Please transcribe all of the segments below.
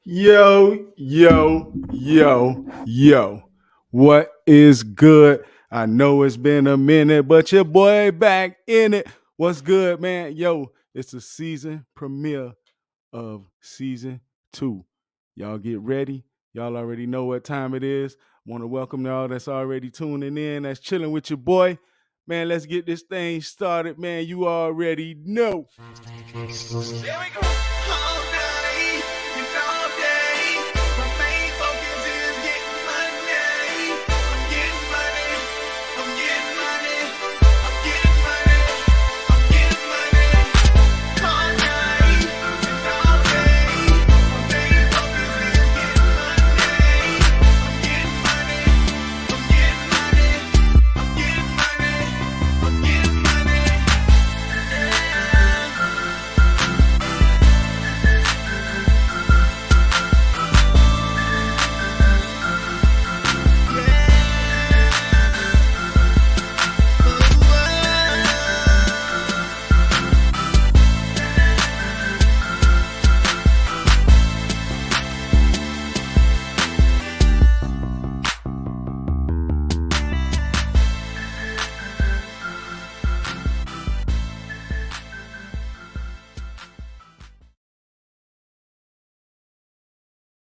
Yo, yo, yo, yo. What is good? I know it's been a minute, but your boy back in it. What's good, man? Yo, it's the season premiere of season 2. Y'all get ready. Y'all already know what time it is. Want to welcome y'all that's already tuning in, that's chilling with your boy. Man, let's get this thing started, man. You already know. Here we go. All day and all day. My main focus is getting money. I'm getting money. I'm getting money. I'm getting money. I'm getting money. All night and all day. My main focus is getting money. I'm getting money. I'm getting money. I'm getting money. I'm getting money.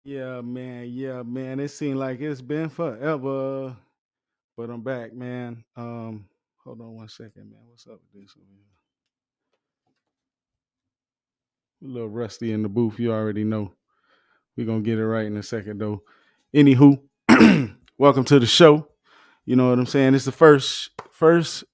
Yeah, man. Yeah, man. It seemed like it's been forever, but I'm back, man. Hold on one second, man. What's up with this over here? A little rusty in the booth. You already know. We're gonna get it right in a second, though. Anywho, welcome to the show. You know what I'm saying? It's the first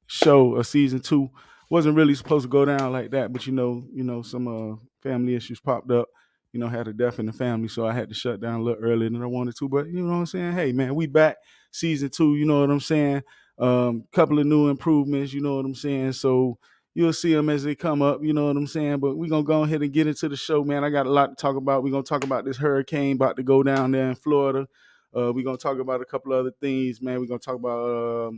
show of season 2. Wasn't really supposed to go down like that, but some family issues popped up. Had a death in the family, so I had to shut down a little earlier than I wanted to. But you know what I'm saying? Hey, man, we back season 2. You know what I'm saying? Couple of new improvements. You know what I'm saying? So you'll see them as they come up. You know what I'm saying? But we're gonna go ahead and get into the show, man. I got a lot to talk about. We're gonna talk about this hurricane about to go down there in Florida. We're gonna talk about a couple other things, man. We're gonna talk about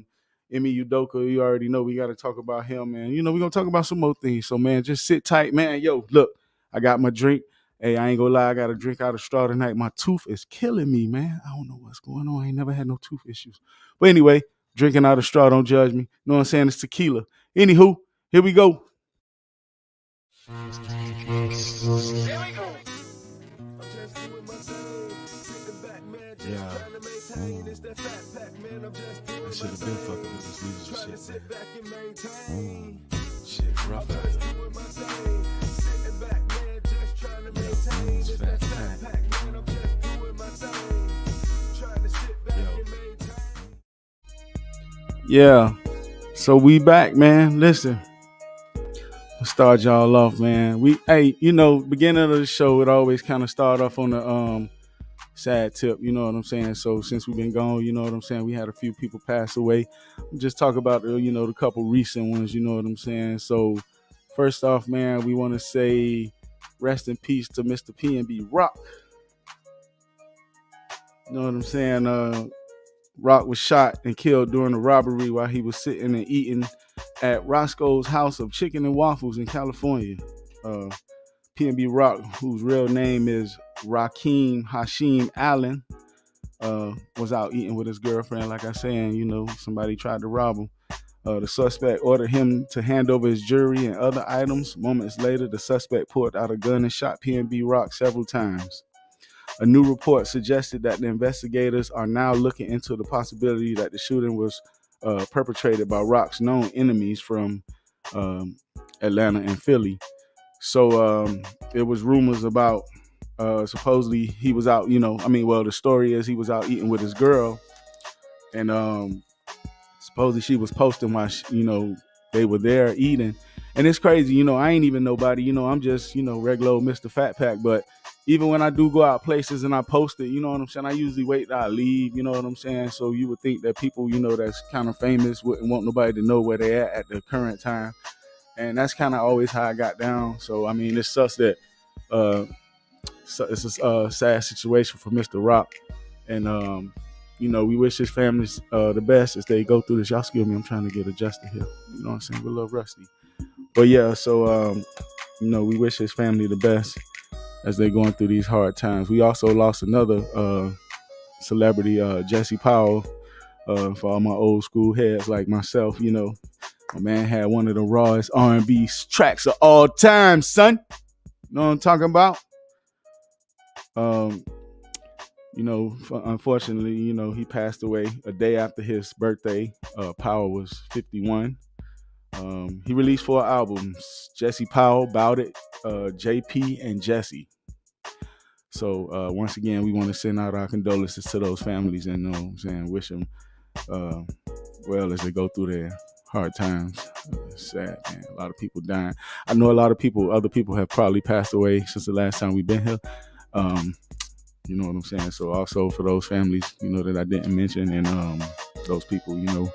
Emmy Udoka. You already know we gotta talk about him, man. We're gonna talk about some more things. So man, just sit tight, man. Yo, look, I got my drink. Hey, I ain't gonna lie, I got a drink out of straw tonight. My tooth is killing me, man. I don't know what's going on. I ain't never had no tooth issues. But anyway, drinking out of straw, don't judge me. Know what I'm saying? It's tequila. Anywho, here we go. Here we go. Yeah. I should have been fucking with this music shit, man. Shit, rough out here. It's FatPacks. Yeah. So we back, man. Listen. Let's start y'all off, man. Beginning of the show, it always kind of start off on the sad tip, you know what I'm saying? So since we've been gone, you know what I'm saying, we had a few people pass away. Just talk about the couple recent ones, you know what I'm saying? So first off, man, we want to say rest in peace to Mr. P&B Rock. You know what I'm saying? Rock was shot and killed during a robbery while he was sitting and eating at Roscoe's House of Chicken and Waffles in California. P&B Rock, whose real name is Rakeem Hashim Allen, was out eating with his girlfriend. Like I said, somebody tried to rob him. The suspect ordered him to hand over his jewelry and other items. Moments later, the suspect pulled out a gun and shot P&B Rock several times. A new report suggested that the investigators are now looking into the possibility that the shooting was perpetrated by Rock's known enemies from Atlanta and Philly. So there was rumors about supposedly he was out, the story is he was out eating with his girl, and supposedly she was posting while they were there eating. And it's crazy, I ain't even nobody, I'm just, regular old Mr. Fat Pack. But even when I do go out places and I post it, you know what I'm saying, I usually wait till I leave, you know what I'm saying? So you would think that people, that's kind of famous wouldn't want nobody to know where they're at the current time. And that's kind of always how I got down. So, it sucks that it's a sad situation for Mr. Rock. And, we wish his families the best as they go through this. Y'all excuse me, I'm trying to get adjusted here. You know what I'm saying? We're a little rusty. But yeah, so, we wish his family the best. as they're going through these hard times. We also lost another celebrity, Jesse Powell. For all my old school heads like myself, my man had one of the rawest R&B tracks of all time, son. You know what I'm talking about? Unfortunately, he passed away a day after his birthday. Powell was 51. He released 4 albums: Jesse Powell, Bout It, JP, and Jesse. So once again, we want to send out our condolences to those families and wish them well as they go through their hard times. It's sad, man. A lot of people dying. I know a lot of other people have probably passed away since the last time we've been here. You know what I'm saying? So also for those families, that I didn't mention, and those people,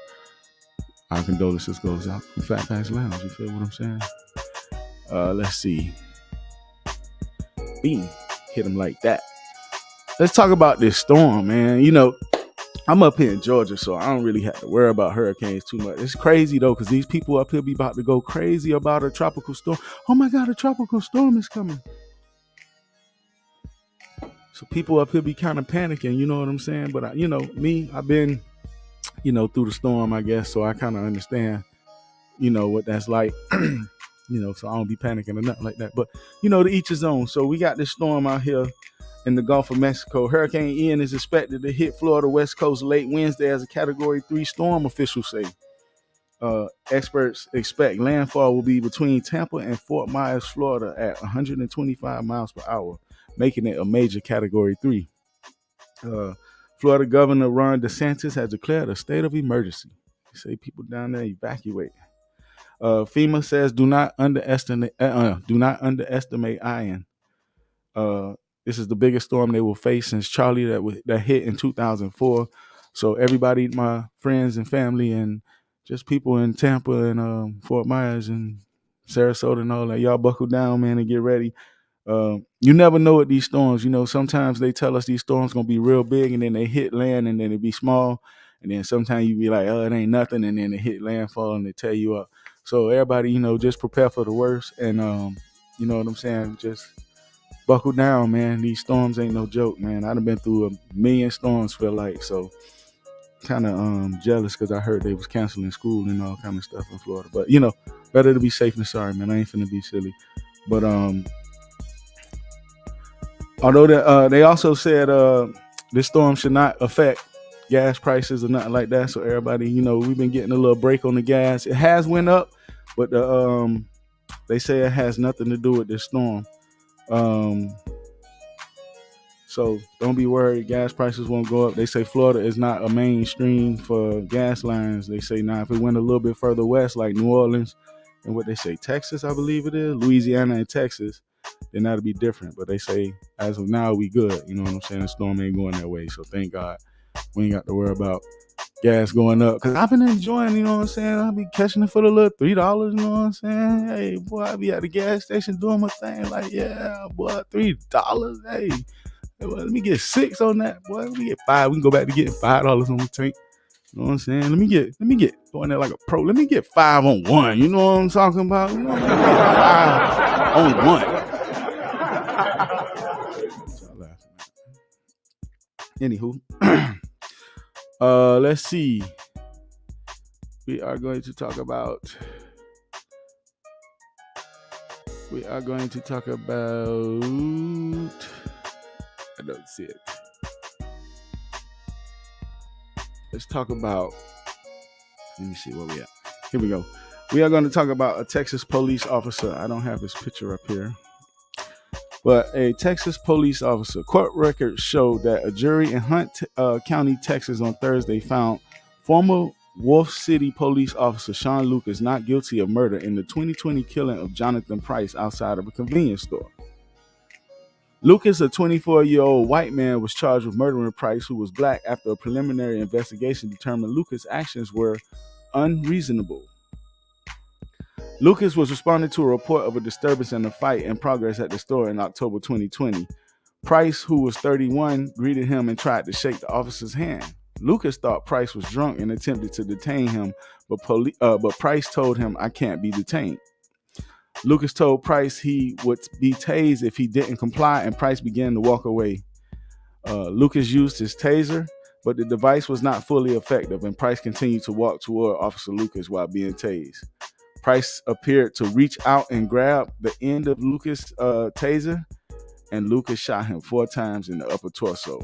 our condolences goes out from FatPacks Lounge. You feel what I'm saying? Let's see. Beam. Hit them like that. Let's talk about this storm, man. I'm up here in Georgia, so I don't really have to worry about hurricanes too much. It's crazy, though, because these people up here be about to go crazy about a tropical storm. Oh, my God, a tropical storm is coming. So people up here be kind of panicking, you know what I'm saying? But, I've been, through the storm, I guess, so I kind of understand, what that's like. So I don't be panicking or nothing like that. But, to each his own. So we got this storm out here in the Gulf of Mexico. Hurricane Ian is expected to hit Florida West Coast late Wednesday as a Category 3 storm, officials say. Experts expect landfall will be between Tampa and Fort Myers, Florida at 125 miles per hour, making it a major Category 3. Florida Governor Ron DeSantis has declared a state of emergency. He say people down there evacuate. FEMA says do not underestimate Ian. This is the biggest storm they will face since Charlie that hit in 2004. So everybody, my friends and family, and just people in Tampa and Fort Myers and Sarasota and all that, y'all buckle down, man, and get ready. You never know with these storms. Sometimes they tell us these storms gonna be real big, and then they hit land, and then it be small, and then sometimes you be like, oh, it ain't nothing, and then it hit landfall and they tear you up. So everybody, just prepare for the worst, and you know what I'm saying, just buckle down, man. These storms ain't no joke, man. I've been through a million storms, feel like, so kind of jealous because I heard they was canceling school and all kind of stuff in Florida. But better to be safe than sorry, man. I ain't finna be silly. But although they also said this storm should not affect gas prices or nothing like that. So everybody, we've been getting a little break on the gas. It has went up, but they say it has nothing to do with this storm. So don't be worried. Gas prices won't go up. They say Florida is not a mainstream for gas lines. They say now if it went a little bit further west, like New Orleans and what they say, Texas, I believe it is, Louisiana and Texas, then that'll be different. But they say as of now, we good. You know what I'm saying? The storm ain't going that way. So thank God we ain't got to worry about gas going up. Because I've been enjoying, you know what I'm saying? I'll be catching it for the little $3, you know what I'm saying? Hey, boy, I be at the gas station doing my thing. Like, yeah, boy, $3. Hey, well, let me get 6 on that, boy. Let me get 5. We can go back to getting $5 on the tank. You know what I'm saying? Let me get going there like a pro. Let me get 5 on 1. You know what I'm talking about? You know, let me get 5 on 1. Anywho, let's see. We are going to talk about. I don't see it. Let's talk about. Let me see where we at. Here we go. We are going to talk about a Texas police officer. I don't have his picture up here. But a Texas police officer. Court records show that a jury in Hunt County, Texas on Thursday found former Wolf City police officer Sean Lucas not guilty of murder in the 2020 killing of Jonathan Price outside of a convenience store. Lucas, a 24-year-old white man, was charged with murdering Price, who was black, after a preliminary investigation determined Lucas' actions were unreasonable. Lucas was responding to a report of a disturbance and a fight in progress at the store in October 2020. Price, who was 31, greeted him and tried to shake the officer's hand. Lucas thought Price was drunk and attempted to detain him, but Price told him, "I can't be detained." Lucas told Price he would be tased if he didn't comply, and Price began to walk away. Lucas used his taser, but the device was not fully effective, and Price continued to walk toward Officer Lucas while being tased. Price appeared to reach out and grab the end of Lucas' taser, and Lucas shot him 4 times in the upper torso.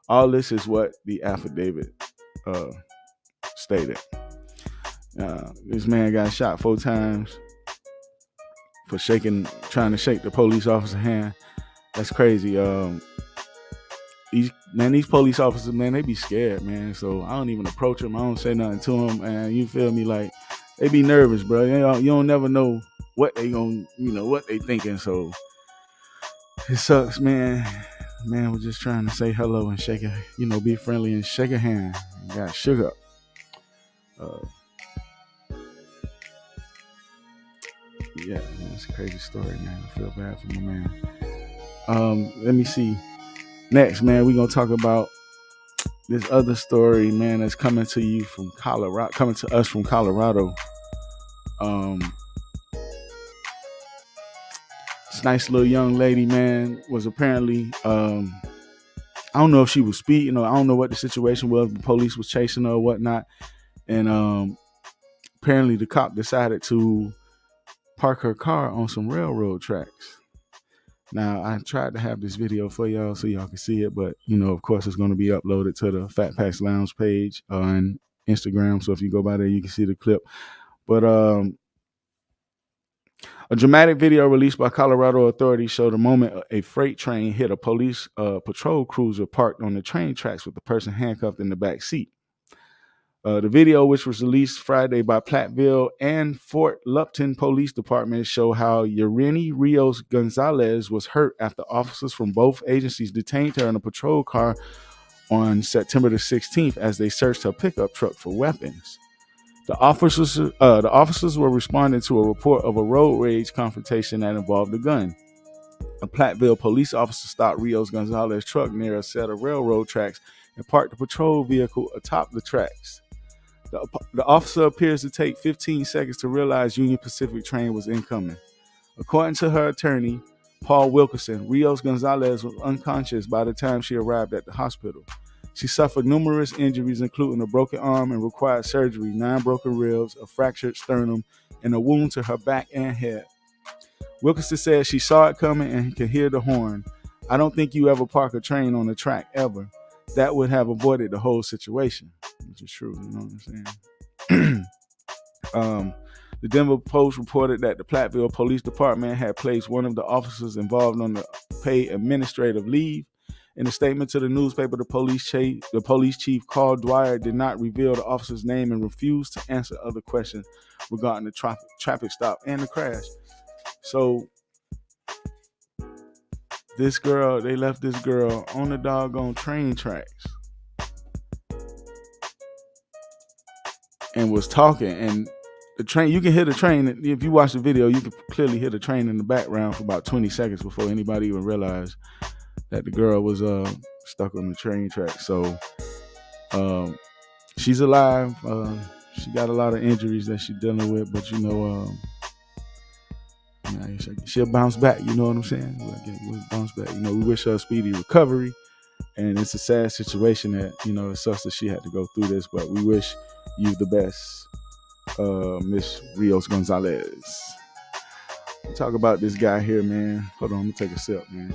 All this is what the affidavit stated. This man got shot 4 times for trying to shake the police officer's hand. That's crazy. These police officers, man, they be scared, man. So I don't even approach them. I don't say nothing to them, and you feel me? Like, they be nervous, bro. You don't never know what they what they thinking. So it sucks, man. Man was just trying to say hello and shake a, be friendly and shake a hand. And got shook up. Yeah, man, it's a crazy story, man. I feel bad for my man. Let me see. Next, man, we're gonna talk about this other story, man, that's coming to you from Colorado, coming to us from Colorado. This nice little young lady, man, was apparently, I don't know if she was speeding or I don't know what the situation was. The police was chasing her or whatnot. And apparently the cop decided to park her car on some railroad tracks. Now, I tried to have this video for y'all so y'all can see it, but, of course, it's going to be uploaded to the FatPacks Lounge page on Instagram. So if you go by there, you can see the clip. But a dramatic video released by Colorado authorities showed a moment a freight train hit a police patrol cruiser parked on the train tracks with the person handcuffed in the back seat. The video, which was released Friday by Platteville and Fort Lupton Police Department, show how Yereni Rios Gonzalez was hurt after officers from both agencies detained her in a patrol car on September the 16th as they searched her pickup truck for weapons. The officers were responding to a report of a road rage confrontation that involved a gun. A Platteville police officer stopped Rios Gonzalez's truck near a set of railroad tracks and parked the patrol vehicle atop the tracks. The officer appears to take 15 seconds to realize Union Pacific train was incoming. According to her attorney, Paul Wilkerson, Rios Gonzalez was unconscious by the time she arrived at the hospital. She suffered numerous injuries, including a broken arm and required surgery, 9 broken ribs, a fractured sternum, and a wound to her back and head. Wilkerson said she saw it coming and could hear the horn. "I don't think you ever park a train on the track, ever. That would have avoided the whole situation," which is true, you know what I'm saying? The Denver Post reported that the Platteville Police Department had placed one of the officers involved on the paid administrative leave. In a statement to the newspaper, the police chief, Carl Dwyer, did not reveal the officer's name and refused to answer other questions regarding the traffic stop and the crash. So they left this girl on the doggone train tracks and was talking. And the train, you can hear the train. If you watch the video, you can clearly hear the train in the background for about 20 seconds before anybody even realized that the girl was stuck on the train track. So she's alive. She got a lot of injuries that she's dealing with, but she'll bounce back. You know what I'm saying? We'll bounce back. We wish her a speedy recovery. And it's a sad situation that, it sucks that she had to go through this, but we wish you the best, Miss Rios Gonzalez. We'll talk about this guy here, man. Hold on, let me take a sip, man.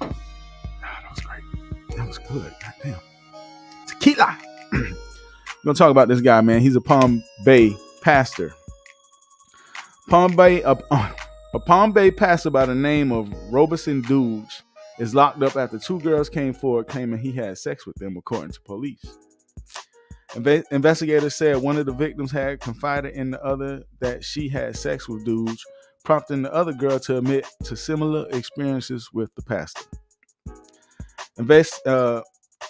That was great. That was good. Goddamn. Tequila. We're going to talk about this guy, man. He's a Palm Bay pastor. A Palm Bay pastor by the name of Robeson Duge is locked up after 2 girls came forward claiming he had sex with them, according to police. Investigators said one of the victims had confided in the other that she had sex with Duge, prompting the other girl to admit to similar experiences with the pastor.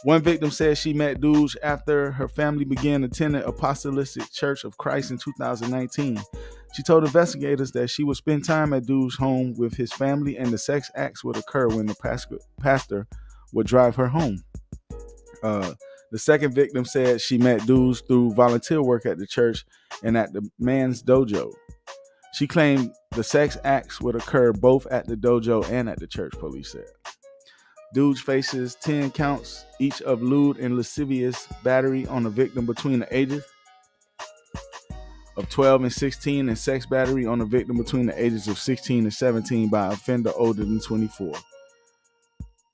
One victim said she met Duge after her family began attending Apostolic Church of Christ in 2019. She told investigators that she would spend time at Duge's home with his family, and the sex acts would occur when the pastor would drive her home. The second victim said she met dudes through volunteer work at the church and at the man's dojo. She claimed the sex acts would occur both at the dojo and at the church, police said. Dude faces 10 counts, each of lewd and lascivious battery on the victim between the ages of 12 and 16, and sex battery on the victim between the ages of 16 and 17 by an offender older than 24.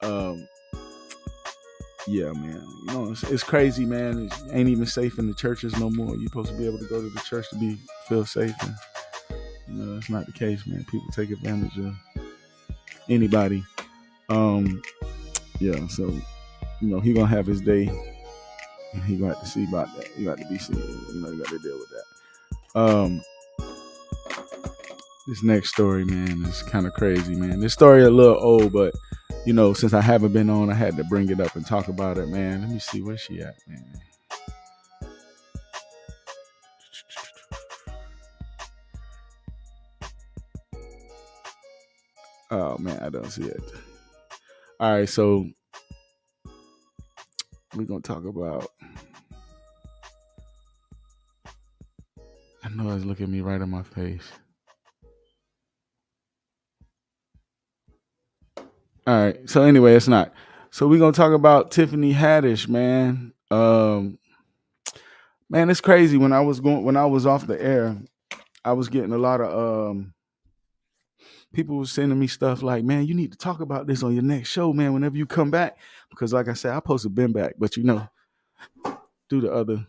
Um, yeah, man. You know, it's crazy, man. It ain't even safe in the churches no more. You're supposed to be able to go to the church to feel safe, and that's not the case, man. People take advantage of anybody. Yeah, so he gonna have his day, and he gonna have to see about that. You got to be seen. You got to deal with that. This next story, man, is kind of crazy, man. This story a little old, but since I haven't been on, I had to bring it up and talk about it, man. Let me see where she at, man. Oh man, I don't see it. All right, so we're gonna talk about. I know it's looking me right in my face. All right. So anyway, it's not. So we're gonna talk about Tiffany Haddish, man. Man, it's crazy. When I was off the air, I was getting a lot of people were sending me stuff like, man, you need to talk about this on your next show, man, whenever you come back. Because like I said, I supposed to been back, but due to other,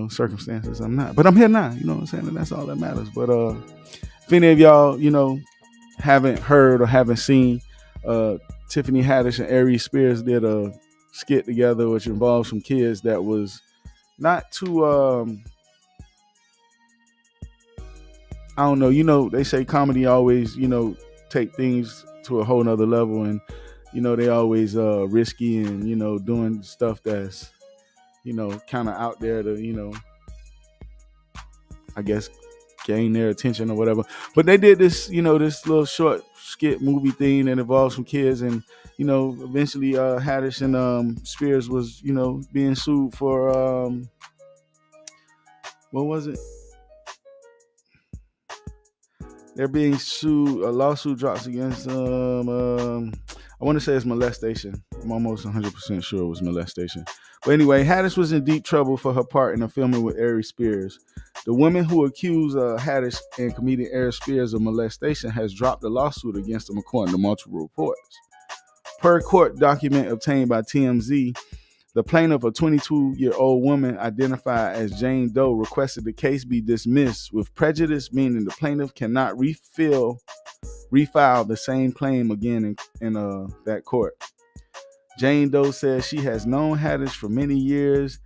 circumstances, I'm not. But I'm here now, you know what I'm saying? And that's all that matters. But if any of y'all, haven't heard or haven't seen, Tiffany Haddish and Aries Spears did a skit together which involved some kids that was not too I don't know, they say comedy always, take things to a whole nother level, and they always risky and doing stuff that's kind of out there to I guess gain their attention or whatever. But they did this this little short skit movie thing that involves some kids, and eventually Haddish and Spears was being sued for what was it? They're being sued. A lawsuit drops against I want to say it's molestation. I'm almost 100% sure it was molestation. But anyway, Haddish was in deep trouble for her part in the filming with Aries Spears. The woman who accused Haddish and comedian Aries Spears of molestation has dropped a lawsuit against them, according to multiple reports. Per court document obtained by TMZ, the plaintiff, a 22-year-old woman identified as Jane Doe, requested the case be dismissed with prejudice, meaning the plaintiff cannot refile the same claim again in that court. Jane Doe says she has known Haddish for many years,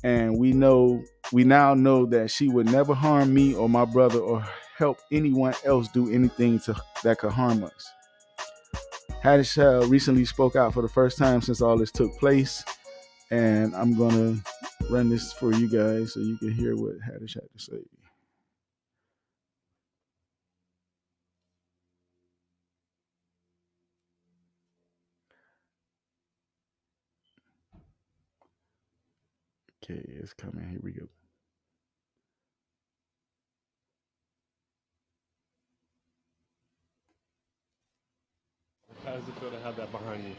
and we now know that she would never harm me or my brother or help anyone else do anything that could harm us. Haddish recently spoke out for the first time since all this took place, and I'm gonna run this for you guys so you can hear what Haddish had to say. Okay, it's coming. Here we go. How does it feel to have that behind you?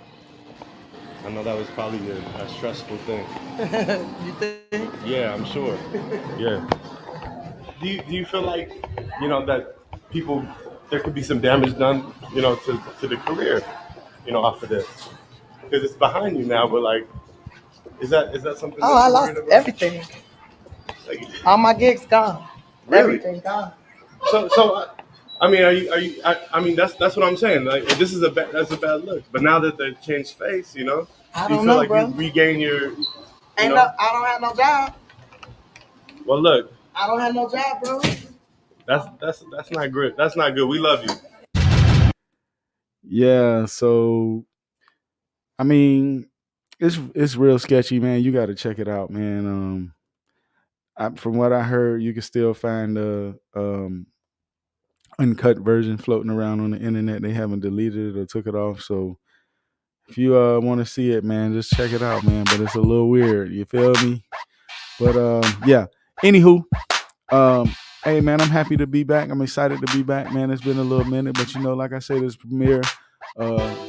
I know that was probably a stressful thing. You think? Yeah, I'm sure. Yeah. Do you feel like, that people, there could be some damage done, to the career, off of this? Because it's behind you now, but like, is that something Oh, that I you're lost worried about? everything. Like, All my gigs gone. really? Everything gone. So, I mean, I mean, that's what I'm saying. Like, this is that's a bad look. But now that they changed face, I do you don't feel know, like bro. you regain your, I don't have no job. well, look, I don't have no job, bro. that's not good. That's not good. We love you. Yeah, so I mean, it's real sketchy, man. You got to check it out, man. From what I heard, you can still find the uncut version floating around on the internet. They haven't deleted it or took it off, so If you want to see it, man, just check it out, man. But it's a little weird. You feel me? But yeah. Anywho, um, hey man, I'm happy to be back. I'm excited to be back, man. It's been a little minute, but like I said, this premiere,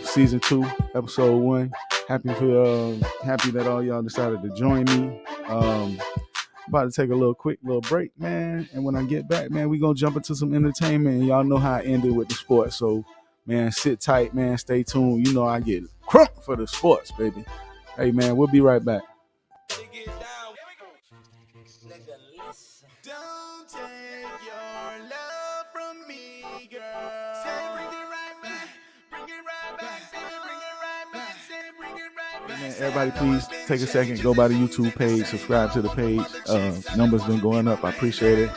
season 2, episode 1. Happy that all y'all decided to join me. About to take a quick break, man. And when I get back, man, we gonna jump into some entertainment. And y'all know how I ended with the sports. So, man, sit tight, man. Stay tuned. You know I get crunk for the sports, baby. Hey, man, we'll be right back. Don't take your love from me, girl. Say bring it right back. Bring it right back. Say bring it right back. Say bring it right back. Man, everybody, please take a second, go by the YouTube page, subscribe to the page. Numbers been going up. I appreciate it.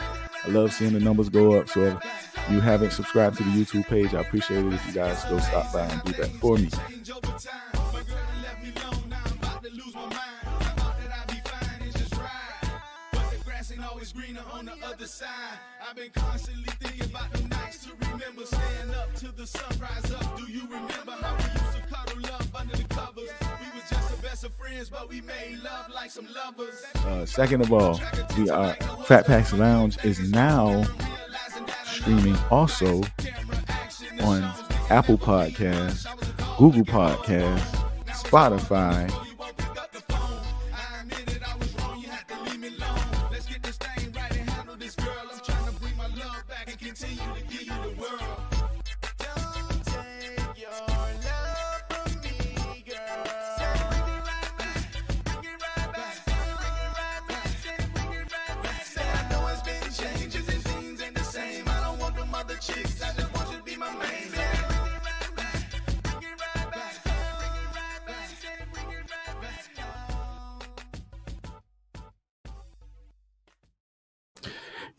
I love seeing the numbers go up. So if you haven't subscribed to the YouTube page, I appreciate it if you guys go stop by and do that for me. Always greener on the other side. I've been constantly thinking about the nights to remember, staying up till the sunrise up. Do you remember how we used to cuddle up under the covers? We was just the best of friends, but we made love like some lovers. Second of all, the FatPacks Lounge is now streaming also on Apple Podcasts, Google Podcasts, Spotify,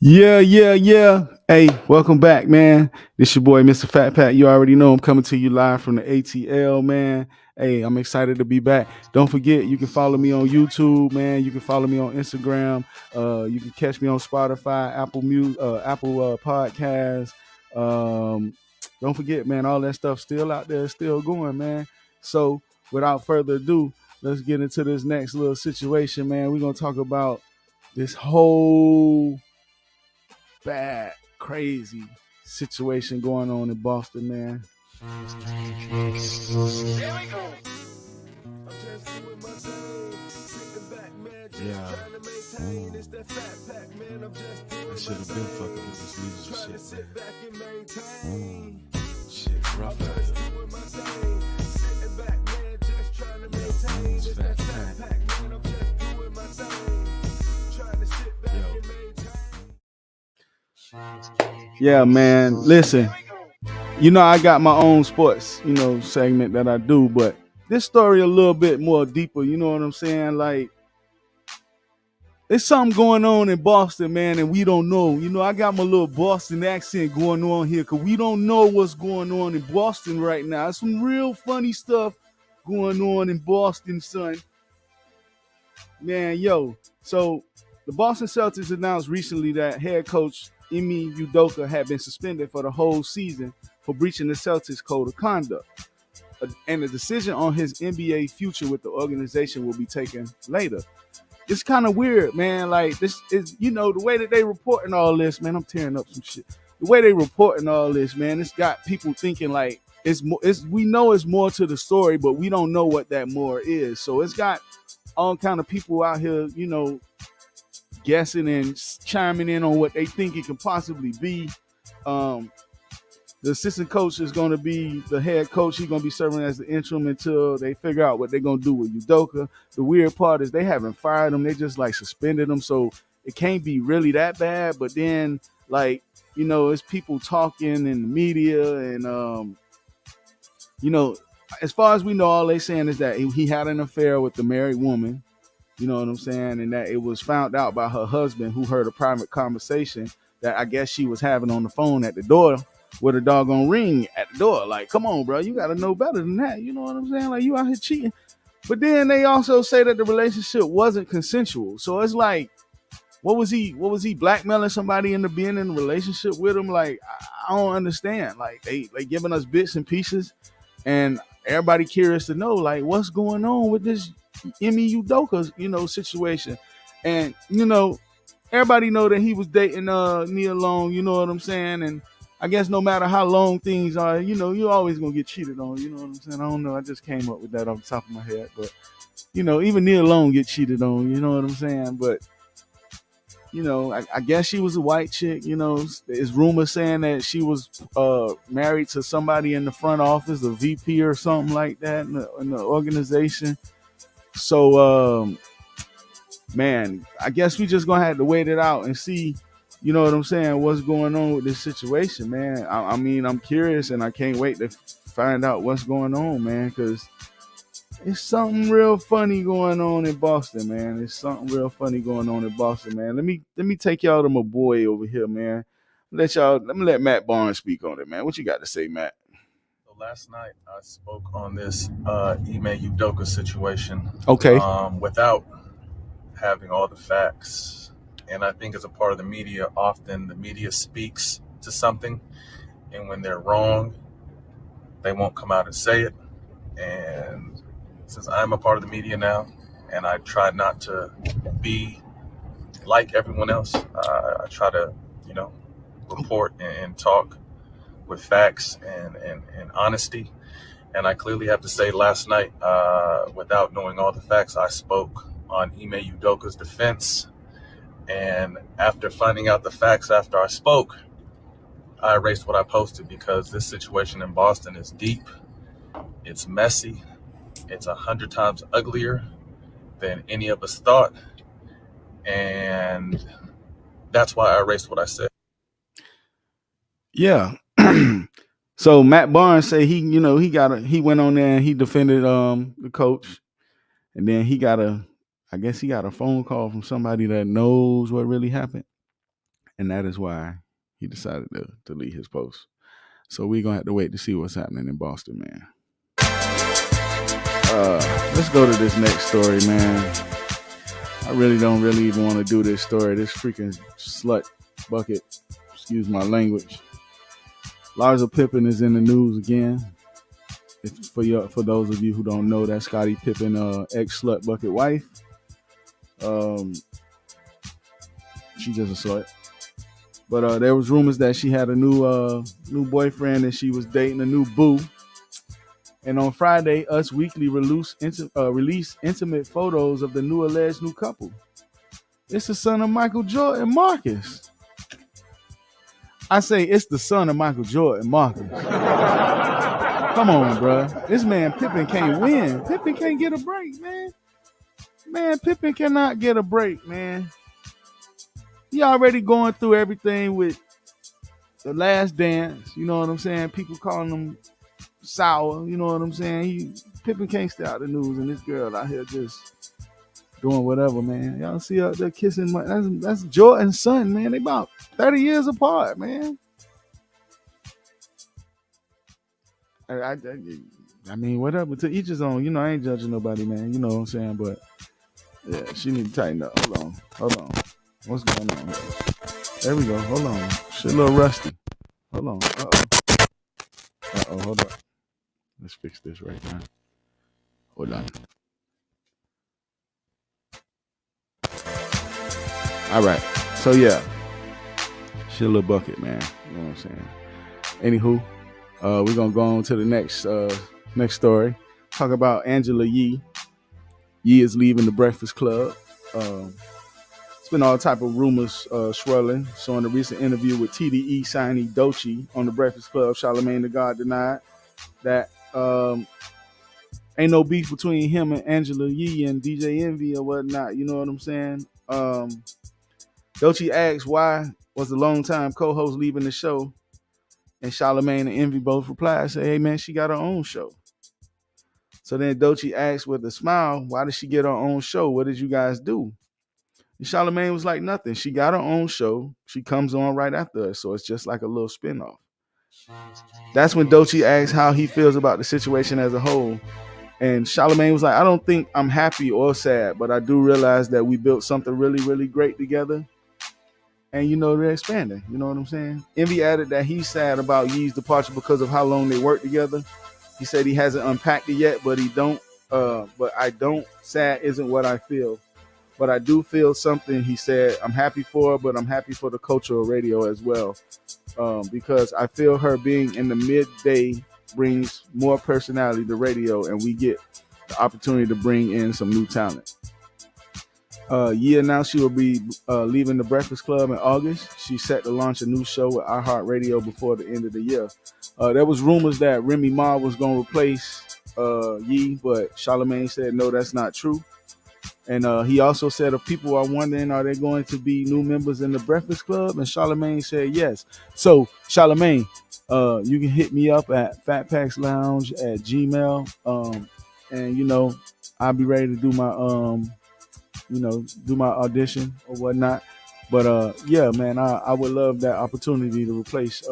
Yeah. Hey, welcome back, man. This your boy, Mr. Fat Pat. You already know I'm coming to you live from the ATL, man. Hey, I'm excited to be back. Don't forget, you can follow me on YouTube, man. You can follow me on Instagram. You can catch me on Spotify, Apple Podcasts. Don't forget, man, all that stuff still out there, still going, man. So without further ado, let's get into this next little situation, man. We're going to talk about this whole bad, crazy situation going on in Boston, man. Here we go. Yeah. I should have been fucking with this music shit, man. Shit, rough out here. It's Fat Pat. Yeah, man. Listen, I got my own sports, segment that I do, but this story a little bit more deeper. You know what I'm saying? Like, there's something going on in Boston, man, and we don't know. I got my little Boston accent going on here because we don't know what's going on in Boston right now. There's some real funny stuff going on in Boston, son. Man, so the Boston Celtics announced recently that head coach Ime Udoka had been suspended for the whole season for breaching the Celtics code of conduct. And the decision on his NBA future with the organization will be taken later. It's kind of weird, man. Like, this is, the way that they reporting all this, man, I'm tearing up some shit. The way they reporting all this, man, it's got people thinking like we know it's more to the story, but we don't know what that more is. So it's got all kind of people out here, guessing and chiming in on what they think it could possibly be. The assistant coach is going to be the head coach. He's going to be serving as the interim until they figure out what they're going to do with Udoka. The weird part is they haven't fired him. They just like suspended him. So it can't be really that bad. But then, like, it's people talking in the media. And, as far as we know, all they saying is that he had an affair with the married woman. You know what I'm saying? And that it was found out by her husband, who heard a private conversation that I guess she was having on the phone at the door with a doggone ring at the door. Like, come on, bro. You got to know better than that. You know what I'm saying? Like, you out here cheating. But then they also say that the relationship wasn't consensual. So it's like, what was he blackmailing somebody into being in a relationship with him? Like, I don't understand. Like, they giving us bits and pieces. And everybody curious to know like what's going on with this Emmy Udoka, situation. And everybody know that he was dating Nia Long, you know what I'm saying? And I guess no matter how long things are, you're always gonna get cheated on, you know what I'm saying? I don't know, I just came up with that off the top of my head. But even Nia Long get cheated on, you know what I'm saying? But I guess she was a white chick. There's rumors saying that she was married to somebody in the front office, a VP or something like that in the organization. So, man, I guess we just gonna have to wait it out and see. You know what I'm saying? What's going on with this situation, man? I mean, I'm curious and I can't wait to find out what's going on, man, because it's something real funny going on in Boston, man. It's something real funny going on in Boston, man. Let me take y'all to my boy over here, man. Let me let Matt Barnes speak on it, man. What you got to say, Matt? So last night I spoke on this Ime Udoka situation. Okay. Without having all the facts, and I think as a part of the media, often the media speaks to something, and when they're wrong, they won't come out and say it. And since I'm a part of the media now, and I try not to be like everyone else, I try to, report and talk with facts and honesty. And I clearly have to say last night, without knowing all the facts, I spoke on Ime Udoka's defense. And after finding out the facts after I spoke, I erased what I posted because this situation in Boston is deep. It's messy. It's 100 times uglier than any of us thought. And that's why I erased what I said. Yeah. So Matt Barnes say he went on there and he defended the coach, and then I guess he got a phone call from somebody that knows what really happened, and that is why he decided to delete his post. So we're gonna have to wait to see what's happening in Boston, man. Let's go to this next story, man. I really don't even want to do this story. This freaking slut bucket. Excuse my language. Larsa Pippen is in the news again. For those of you who don't know, that's Scottie Pippen, ex slut bucket wife. She's just a slut. But there was rumors that she had a new boyfriend and she was dating a new boo. And on Friday, Us Weekly released intimate photos of the alleged new couple. It's the son of Michael Jordan, Marcus. I say it's the son of Michael Jordan, Marcus. Come on, bro. This man Pippen can't win. Pippen can't get a break, man. Man, Pippen cannot get a break, man. He already going through everything with The Last Dance. You know what I'm saying? People calling him sour. You know what I'm saying? Pippen can't stay out the news, and this girl out here just doing whatever, man. Y'all see her there kissing. That's Jordan's son, man. They about 30 years apart, man. I mean, whatever. To each his own. I ain't judging nobody, man. You know what I'm saying? But yeah, she need to tighten up. Hold on. What's going on here? There we go. Hold on. Shit a little rusty. Hold on. Hold on. Let's fix this right now. Hold on. All right. So yeah, shit a little bucket, man. You know what I'm saying? Anywho, we're gonna go on to the next story. Talk about Angela Yee. Yee is leaving the Breakfast Club. It's been all type of rumors swirling. So in a recent interview with TDE signee Doechii on the Breakfast Club, Charlamagne the God denied that ain't no beef between him and Angela Yee and DJ Envy or whatnot. You know what I'm saying? Doechii asked why was the longtime co-host leaving the show, and Charlamagne and Envy both replied, say, hey man, she got her own show. So then Doechii asked with a smile, why did she get her own show? What did you guys do? And Charlamagne was like, nothing. She got her own show. She comes on right after us, so it's just like a little spinoff. That's when Doechii asked how he feels about the situation as a whole. And Charlamagne was like, I don't think I'm happy or sad, but I do realize that we built something really, really great together. And, they're expanding. You know what I'm saying? Envy added that he's sad about Yee's departure because of how long they worked together. He said he hasn't unpacked it yet, but he don't. But I don't. Sad isn't what I feel, but I do feel something. He said I'm happy for her, but I'm happy for the culture of radio as well, because I feel her being in the midday brings more personality to radio, and we get the opportunity to bring in some new talent. Yee announced she will be leaving the Breakfast Club in August. She's set to launch a new show with iHeartRadio before the end of the year. There was rumors that Remy Ma was going to replace Yee, but Charlamagne said no, that's not true. And he also said if people are wondering, are they going to be new members in the Breakfast Club? And Charlamagne said yes. So Charlamagne, you can hit me up at FatPacks Lounge at Gmail, and I'll be ready to do my do my audition or whatnot. But yeah, man, I would love that opportunity to replace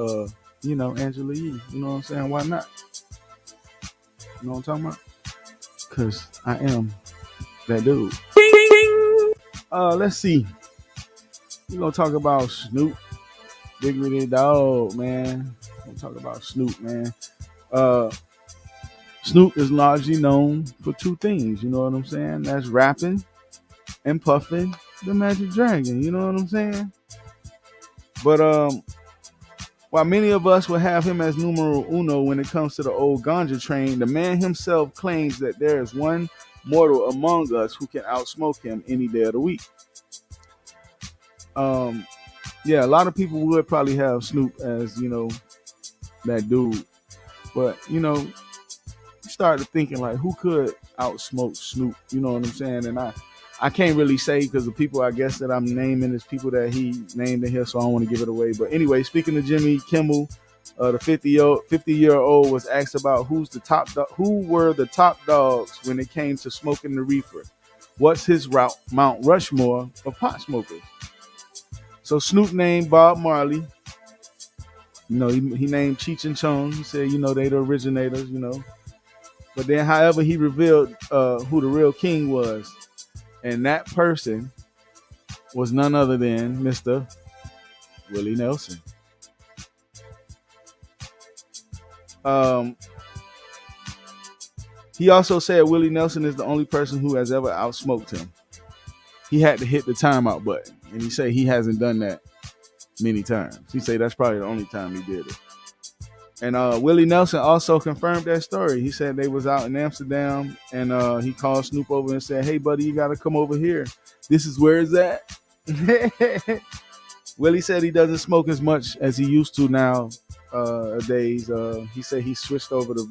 Angela Yee. You know what I'm saying? Why not? You know what I'm talking about? Cause I am that dude. Let's see. We're gonna talk about Snoop, Big Ritty Dog, man. We're gonna talk about Snoop, man. Snoop is largely known for two things, you know what I'm saying? That's rapping and puffing the Magic Dragon, you know what I'm saying? But while many of us will have him as numero uno when it comes to the old ganja train, the man himself claims that there is one mortal among us who can outsmoke him any day of the week. Yeah, a lot of people would probably have Snoop as, that dude. But, started thinking like, who could outsmoke Snoop? You know what I'm saying? And I can't really say because the people I guess that I'm naming is people that he named in here, so I don't want to give it away. But anyway, speaking of Jimmy Kimmel, the 50-year-old was asked about who were the top dogs when it came to smoking the reefer. What's his Mount Rushmore of pot smokers? So Snoop named Bob Marley. He named Cheech and Chong. He said, they the originators, But then, however, he revealed who the real king was. And that person was none other than Mr. Willie Nelson. He also said Willie Nelson is the only person who has ever outsmoked him. He had to hit the timeout button. And he said he hasn't done that many times. He said that's probably the only time he did it. And Willie Nelson also confirmed that story. He said they was out in Amsterdam, and he called Snoop over and said, "Hey, buddy, you got to come over here. This is where it's at." Willie said he doesn't smoke as much as he used to nowadays. He said he switched over to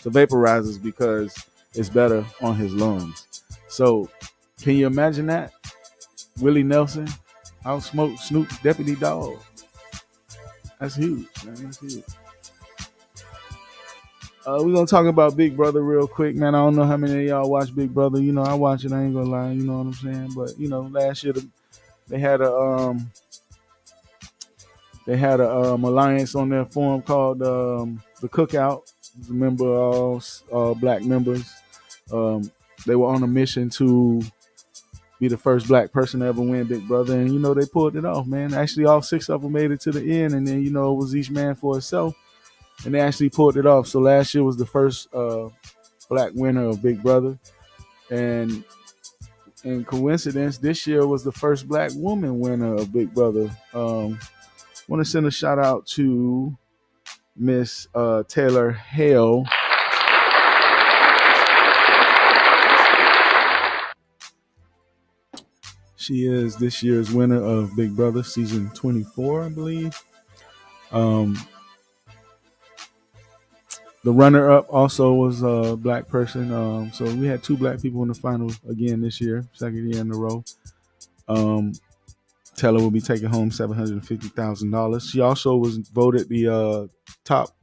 vaporizers because it's better on his lungs. So, can you imagine that? Willie Nelson outsmoked Snoop Deputy Dog. That's huge, man. That's huge. We're going to talk about Big Brother real quick, man. I don't know how many of y'all watch Big Brother. I watch it. I ain't going to lie. You know what I'm saying? But, last year they had a alliance on their forum called The Cookout. Remember all black members. They were on a mission to be the first black person to ever win Big Brother, and they pulled it off, man. Actually, all 6 of them made it to the end, and then it was each man for itself, and they actually pulled it off. So last year was the first black winner of Big Brother, and in coincidence, this year was the first black woman winner of Big Brother. Want to send a shout out to Miss Taylor Hale. She is this year's winner of Big Brother season 24, I believe. The runner-up also was a black person. So we had 2 black people in the final again this year, second year in a row. Taylor will be taking home $750,000. She also was voted the top,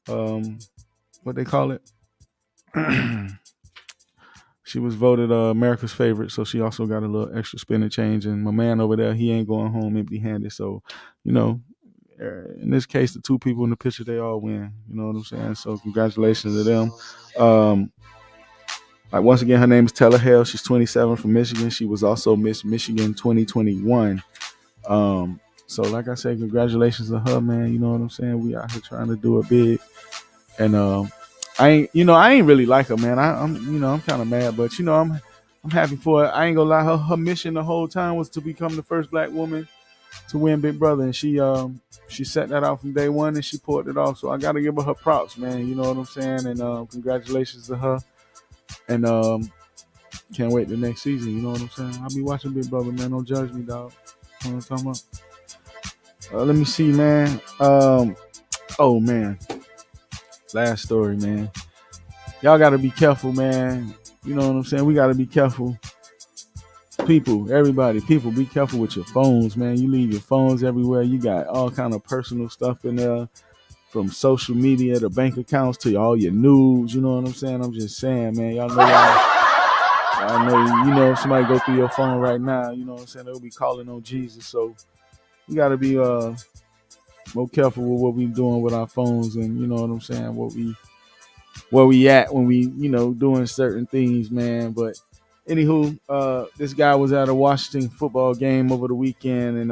what they call it? She was voted America's favorite, so she also got a little extra spending change. And my man over there, he ain't going home empty-handed. So, in this case, the 2 people in the picture, they all win. You know what I'm saying? So congratulations to them. Once again, her name is Taylor Hale. She's 27 from Michigan. She was also Miss Michigan 2021. So like I said, congratulations to her, man. You know what I'm saying? We out here trying to do it big. And I ain't really like her, man. I'm kind of mad, but I'm happy for her. I ain't gonna lie, her mission the whole time was to become the first black woman to win Big Brother, and she set that out from day one, and she pulled it off. So I gotta give her props, man. You know what I'm saying? And congratulations to her. And can't wait the next season. You know what I'm saying? I'll be watching Big Brother, man. Don't judge me, dog. You know what I'm talking about? Let me see, man. Oh man, last story, man. Y'all gotta be careful, man. You know what I'm saying? We gotta be careful. People, everybody, people, be careful with your phones, man. You leave your phones everywhere. You got all kind of personal stuff in there, from social media to bank accounts to all your news. You know what I'm saying? I'm just saying, man. Y'all know, if somebody go through your phone right now, you know what I'm saying? They'll be calling on Jesus. So we gotta be more careful with what we doing with our phones, and you know what I'm saying, where we at when we doing certain things, man. But anywho, this guy was at a Washington football game over the weekend, and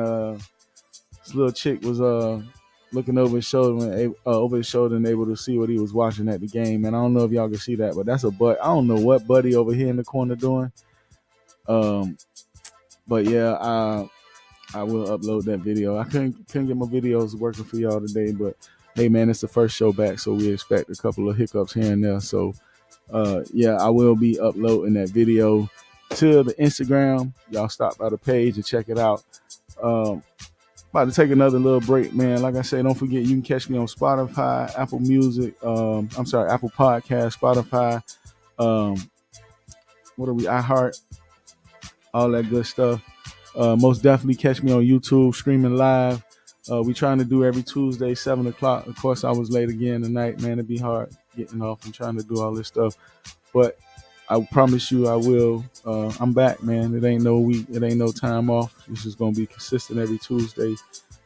this little chick was looking over his shoulder and able to see what he was watching at the game. And I don't know if y'all can see that, but that's a butt. I don't know what Buddy over here in the corner doing. But yeah, I will upload that video. I couldn't get my videos working for y'all today, but hey, man, it's the first show back, so we expect a couple of hiccups here and there. So, yeah, I will be uploading that video to the Instagram. Y'all stop by the page and check it out. About to take another little break, man. Like I said, don't forget you can catch me on Spotify, Apple Music. Apple Podcast, Spotify. What are we? iHeart, all that good stuff. Most definitely catch me on YouTube streaming live. We trying to do every Tuesday, 7 o'clock. Of course, I was late again tonight, man. It'd be hard getting off and trying to do all this stuff. But I promise you I will. I'm back, man. It ain't no week. It ain't no time off. It's just going to be consistent every Tuesday.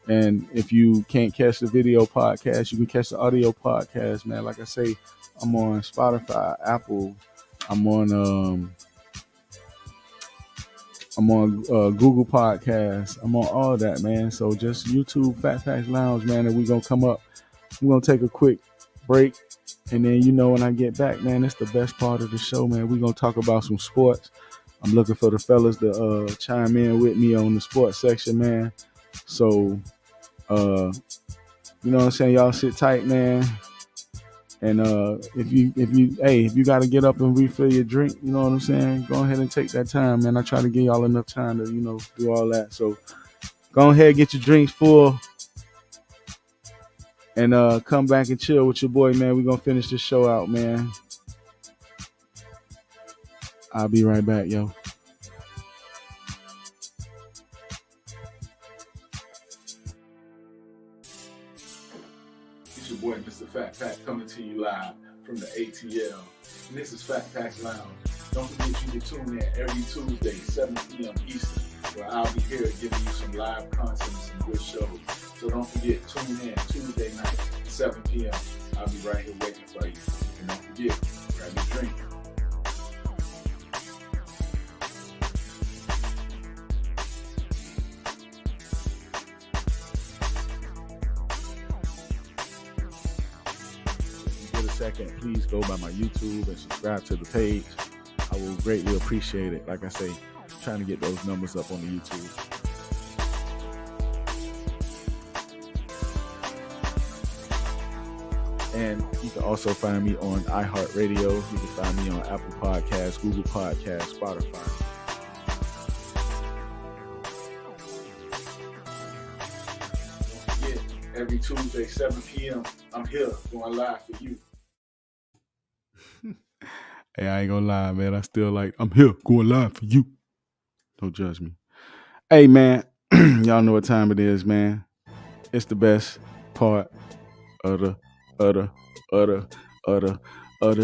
And if you can't catch the video podcast, you can catch the audio podcast, man. Like I say, I'm on Spotify, Apple. I'm on Google Podcasts. I'm on all that, man. So just YouTube FatPacks Lounge, man. And we're going to come up. We're going to take a quick break. And then, when I get back, man, it's the best part of the show, man. We're going to talk about some sports. I'm looking for the fellas to chime in with me on the sports section, man. So, you know what I'm saying? Y'all sit tight, man. And if you got to get up and refill your drink, you know what I'm saying? Go ahead and take that time, man. I try to give y'all enough time to, do all that. So go ahead, get your drinks full, and come back and chill with your boy, man. We're going to finish this show out, man. I'll be right back, yo. It's your boy, Mr. Fat Pack, coming to you live from the ATL. And this is Fat Packs Lounge. Don't forget you can tune in every Tuesday, 7 p.m. Eastern, where I'll be here giving you some live content and some good shows. So don't forget, tune in Tuesday night, 7 p.m. I'll be right here waiting for you. And don't forget, grab your drink. Second, please go by my YouTube and subscribe to the page. I will greatly appreciate it. Like I say, trying to get those numbers up on the YouTube. And you can also find me on iHeartRadio. You can find me on Apple Podcasts, Google Podcasts, Spotify. Don't forget, every Tuesday, 7 p.m., I'm here going live for you. Hey, I ain't gonna lie, man. I'm here going live for you. Don't judge me. Hey, man. Y'all know what time it is, man. It's the best part of the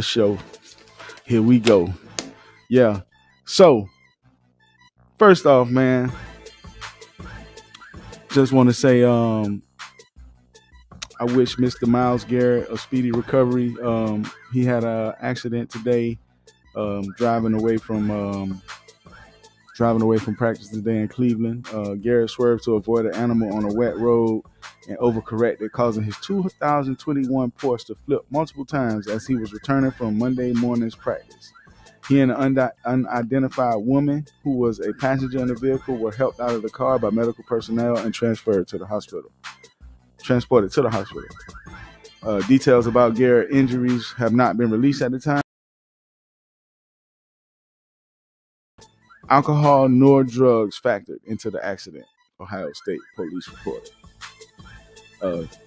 show. Here we go. Yeah. So, first off, man, just want to say, I wish Mr. Miles Garrett a speedy recovery. He had an accident today, driving away from driving away from practice today in Cleveland. Garrett swerved to avoid an animal on a wet road and overcorrected, causing his 2021 Porsche to flip multiple times as he was returning from Monday morning's practice. He and an unidentified woman who was a passenger in the vehicle were helped out of the car by medical personnel and transported to the hospital. Details about Garrett's injuries have not been released at the time. Alcohol nor drugs factored into the accident, Ohio State police reported.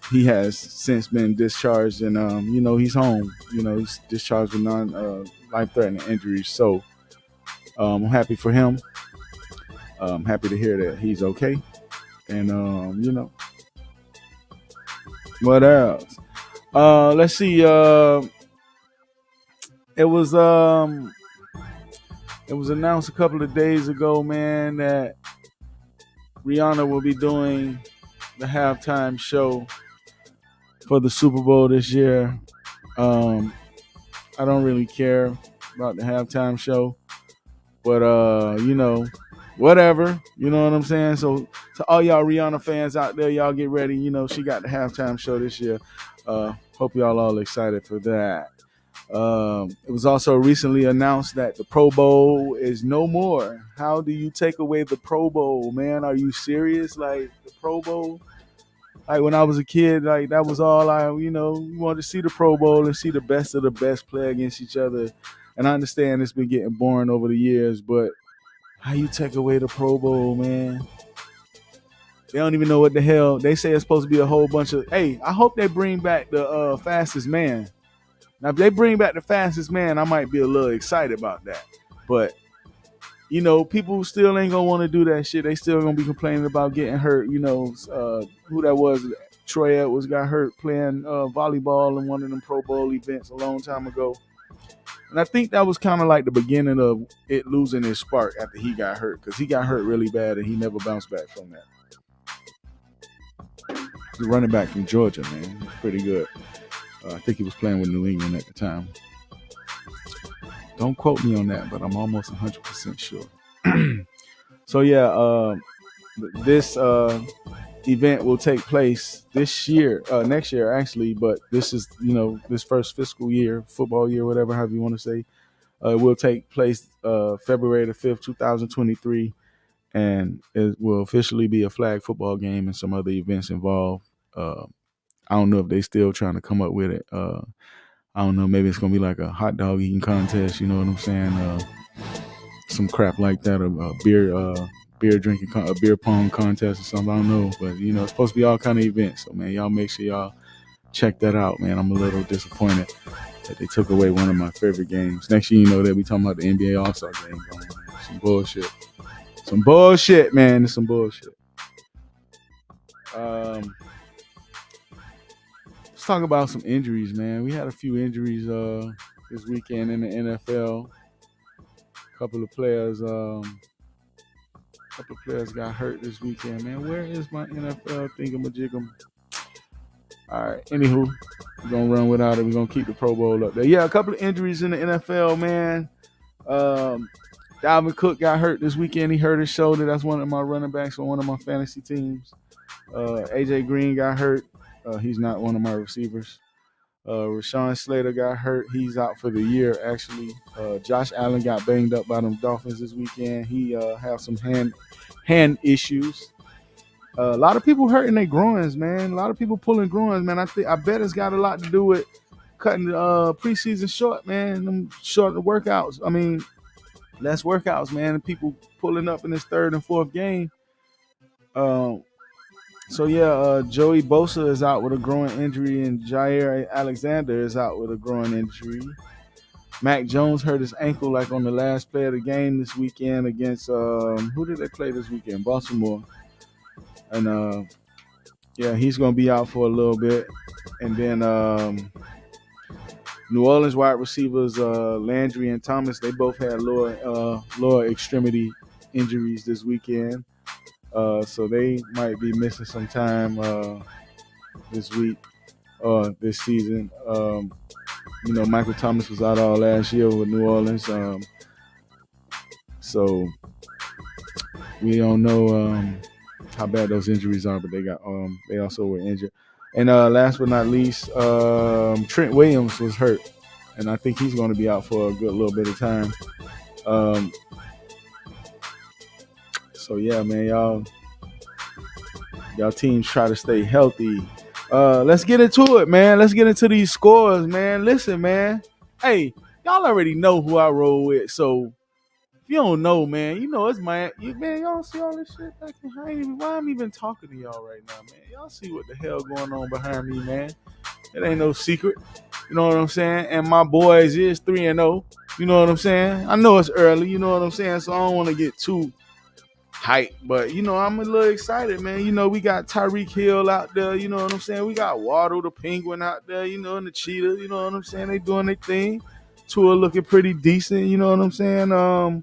He has since been discharged and, he's home. He's discharged with non-life-threatening injuries. So I'm happy for him. I'm happy to hear that he's okay. And, what else? Let's see. It was announced a couple of days ago, man, that Rihanna will be doing the halftime show for the Super Bowl this year. I don't really care about the halftime show, but whatever. You know what I'm saying? So to all y'all Rihanna fans out there, y'all get ready. She got the halftime show this year. Hope y'all all excited for that. It was also recently announced that the Pro Bowl is no more. How do you take away the Pro Bowl, man? Are you serious? Like, the Pro Bowl? Like, when I was a kid, like, that was all you wanted to see the Pro Bowl and see the best of the best play against each other. And I understand it's been getting boring over the years, but how you take away the Pro Bowl, man? They don't even know what the hell. They say it's supposed to be a whole bunch of, hey, I hope they bring back the fastest man. Now, if they bring back the fastest man, I might be a little excited about that. But, people still ain't going to want to do that shit. They still going to be complaining about getting hurt. Who that was? Troy Edwards got hurt playing volleyball in one of them Pro Bowl events a long time ago. And I think that was kind of like the beginning of it losing its spark after he got hurt. Because he got hurt really bad and he never bounced back from that. He's a running back from Georgia, man. He's pretty good. I think he was playing with New England at the time. Don't quote me on that, but I'm almost 100% sure. So yeah, this event will take place this year, next year actually, but this is, this first fiscal year, football year, whatever, however you want to say. It will take place February the 5th, 2023, and it will officially be a flag football game and some other events involved. I don't know if they still trying to come up with it. I don't know. Maybe it's going to be like a hot dog eating contest. You know what I'm saying? Some crap like that. A beer drinking, a beer pong contest or something. I don't know. But, it's supposed to be all kind of events. So, man, y'all make sure y'all check that out, man. I'm a little disappointed that they took away one of my favorite games. Next year, they'll be talking about the NBA All-Star game going on. Some bullshit. Some bullshit, man. It's some bullshit. Let's talk about some injuries, man. We had a few injuries this weekend in the NFL. A couple of players got hurt this weekend, man. Where is my NFL thingamajigam? All right, anywho, we're going to run without it. We're going to keep the Pro Bowl up there. Yeah, a couple of injuries in the NFL, man. Dalvin Cook got hurt this weekend. He hurt his shoulder. That's one of my running backs on one of my fantasy teams. AJ Green got hurt. He's not one of my receivers. Rashawn Slater got hurt. He's out for the year, actually. Josh Allen got banged up by them Dolphins this weekend. He have some hand issues. A lot of people hurting their groins, man. A lot of people pulling groins, man. I bet it's got a lot to do with cutting the preseason short, man. Them short workouts. I mean, less workouts, man. And people pulling up in this third and fourth game. So yeah, Joey Bosa is out with a groin injury, and Jair Alexander is out with a groin injury. Mac Jones hurt his ankle like on the last play of the game this weekend against who did they play this weekend? Baltimore. And yeah, he's gonna be out for a little bit. And then New Orleans wide receivers Landry and Thomas, they both had lower extremity injuries this weekend. So they might be missing some time this week or this season. Michael Thomas was out all last year with New Orleans. So we don't know how bad those injuries are, but they also were injured. And last but not least, Trent Williams was hurt, and I think he's going to be out for a good little bit of time. Um, so yeah, man, y'all teams try to stay healthy. Let's get into it, man. Let's get into these scores, man. Listen, man. Hey, y'all already know who I roll with, so if you don't know, man, you know it's man. Man, y'all see all this shit back behind me. Why I'm even talking to y'all right now, man? Y'all see what the hell going on behind me, man? It ain't no secret. You know what I'm saying? And my boys is 3-0. You know what I'm saying? I know it's early. You know what I'm saying? So I don't want to get too hype, but you know I'm a little excited, man. You know we got Tyreek Hill out there. You know what I'm saying? We got Waddle the Penguin out there. You know, and the Cheetah. You know what I'm saying? They doing their thing. Tua looking pretty decent. You know what I'm saying? I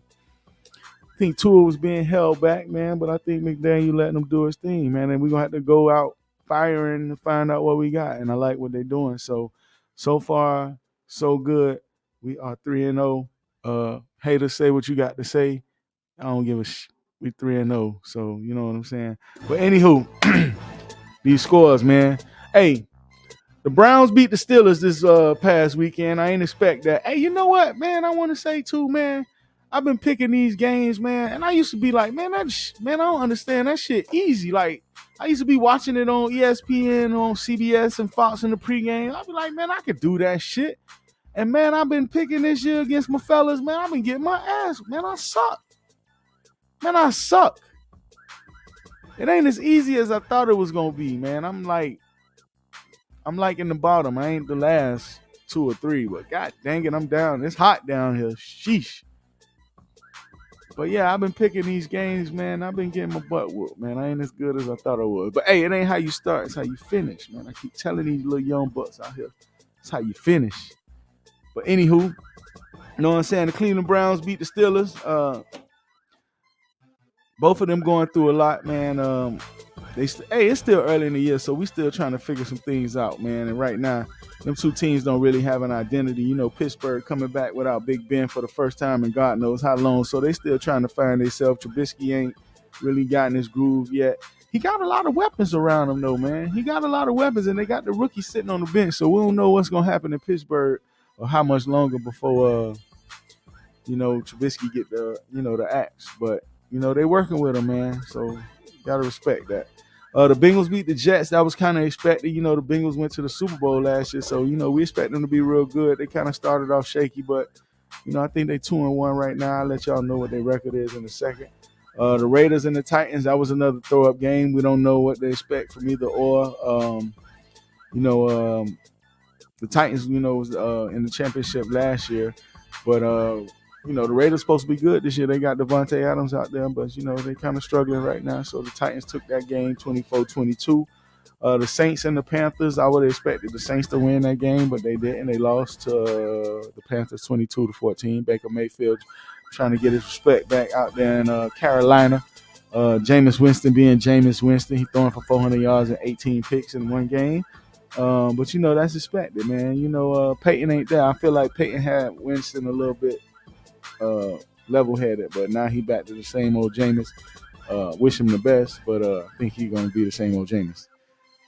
think Tua was being held back, man, but I think McDaniel letting him do his thing, man. And we're gonna have to go out firing to find out what we got. And I like what they're doing. So far, so good. We are 3-0. Haters, say what you got to say. I don't give a we 3-0. So you know what I'm saying. But anywho, these scores, man. Hey, the Browns beat the Steelers this past weekend. I ain't expect that. Hey, you know what, man? I want to say too, man. I've been picking these games, man, and I used to be like, man, I don't understand that shit easy. Like, I used to be watching it on ESPN, on CBS, and Fox in the pregame. I'd be like, man, I could do that shit. And man, I've been picking this year against my fellas, man. I've been getting my ass, man. I suck. Man, I suck. It ain't as easy as I thought it was gonna be, man. I'm like in the bottom. I ain't the last 2 or 3, but god dang it, I'm down. It's hot down here. Sheesh. But yeah, I've been picking these games, man. I've been getting my butt whooped, man. I ain't as good as I thought I was. But hey, it ain't how you start, it's how you finish, man. I keep telling these little young bucks out here, it's how you finish. But anywho, you know what I'm saying? The Cleveland Browns beat the Steelers. Both of them going through a lot, man. It's still early in the year, so we still trying to figure some things out, man. And right now, them two teams don't really have an identity. You know, Pittsburgh coming back without Big Ben for the first time in God knows how long. So they still trying to find themselves. Trubisky ain't really gotten his groove yet. He got a lot of weapons around him, though, man. He got a lot of weapons, and they got the rookie sitting on the bench. So we don't know what's going to happen in Pittsburgh or how much longer before, Trubisky get the axe. But, they working with him, man. So got to respect that. The Bengals beat the Jets. That was kind of expected. The Bengals went to the Super Bowl last year, so we expect them to be real good. They kind of started off shaky, but I think they 2-1 right now. I'll let y'all know what their record is in a second. The Raiders and the Titans. That was another throw-up game. We don't know what they expect from either or. The Titans, was in the championship last year, but the Raiders supposed to be good this year. They got Devontae Adams out there, but they kind of struggling right now. So the Titans took that game 24-22. The Saints and the Panthers, I would have expected the Saints to win that game, but they didn't. They lost to the Panthers 22-14. Baker Mayfield trying to get his respect back out there in Carolina. Jameis Winston being Jameis Winston. He throwing for 400 yards and 18 picks in one game. But that's expected, man. Peyton ain't there. I feel like Peyton had Winston a little bit level-headed, but now he back to the same old Jameis. Wish him the best, but I think he's going to be the same old Jameis.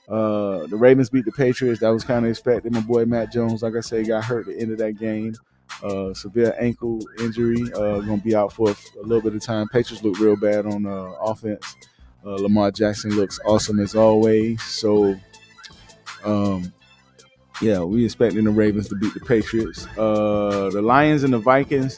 The Ravens beat the Patriots. That was kind of expected. My boy Matt Jones, like I say, got hurt at the end of that game. Severe ankle injury. Going to be out for a little bit of time. Patriots look real bad on offense. Lamar Jackson looks awesome as always. So, we expecting the Ravens to beat the Patriots. The Lions and the Vikings.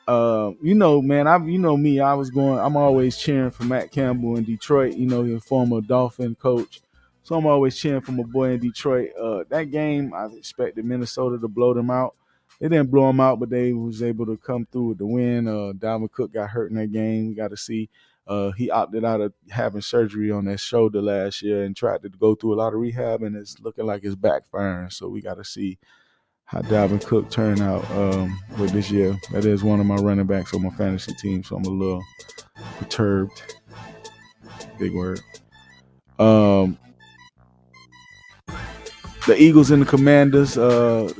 Man, I'm always cheering for Matt Campbell in Detroit, your former Dolphin coach. So I'm always cheering for my boy in Detroit. That game, I expected Minnesota to blow them out. They didn't blow them out, but they was able to come through with the win. Dalvin Cook got hurt in that game. We got to see. He opted out of having surgery on that shoulder last year and tried to go through a lot of rehab, and it's looking like it's backfiring. So we got to see how Dalvin Cook turned out with this year. That is one of my running backs on my fantasy team, so I'm a little perturbed. Big word. The Eagles and the Commanders. The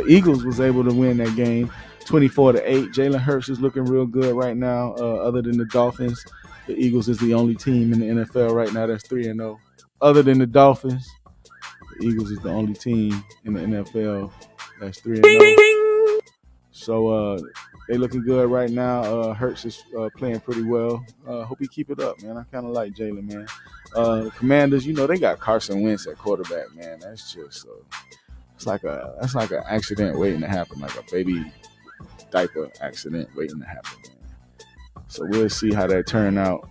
Eagles was able to win that game 24-8. Jalen Hurts is looking real good right now. Other than the Dolphins, the Eagles is the only team in the NFL right now that's 3-0. Other than the Dolphins, the Eagles is the only team in the NFL that's 3-0. So they looking good right now. Hurts is playing pretty well. Hope he keep it up, man. I kind of like Jalen, man. The Commanders, they got Carson Wentz at quarterback, man. That's just that's like an accident waiting to happen, like a baby diaper accident waiting to happen, man. So we'll see how that turn out.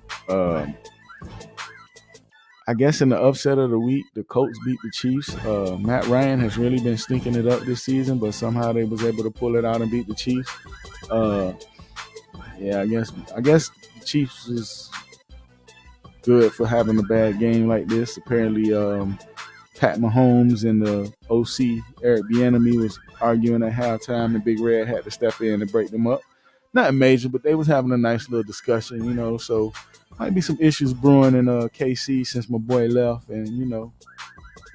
I guess in the upset of the week, the Colts beat the Chiefs. Matt Ryan has really been stinking it up this season, but somehow they was able to pull it out and beat the Chiefs. Yeah, I guess the Chiefs is good for having a bad game like this. Apparently, Pat Mahomes and the OC Eric Bieniemy was arguing at halftime, and Big Red had to step in and break them up. Nothing major, but they was having a nice little discussion, so might be some issues brewing in KC since my boy left, and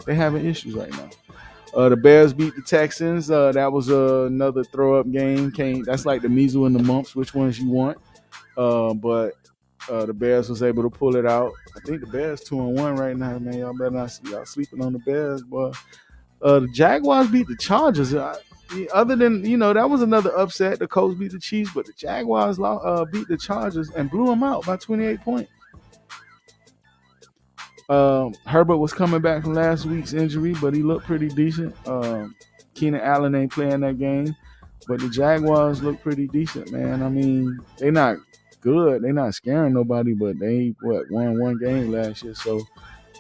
they having issues right now. The Bears beat the Texans. That was another throw-up game. That's like the measles and the mumps, which ones you want. But the Bears was able to pull it out. I think the Bears 2-1 right now, man. Y'all better not see y'all sleeping on the Bears, boy. The Jaguars beat the Chargers. Other than, that was another upset. The Colts beat the Chiefs, but the Jaguars beat the Chargers and blew them out by 28 points. Herbert was coming back from last week's injury, but he looked pretty decent. Keenan Allen ain't playing that game, but the Jaguars look pretty decent, man. I mean, they're not good. They're not scaring nobody, but they won one game last year, so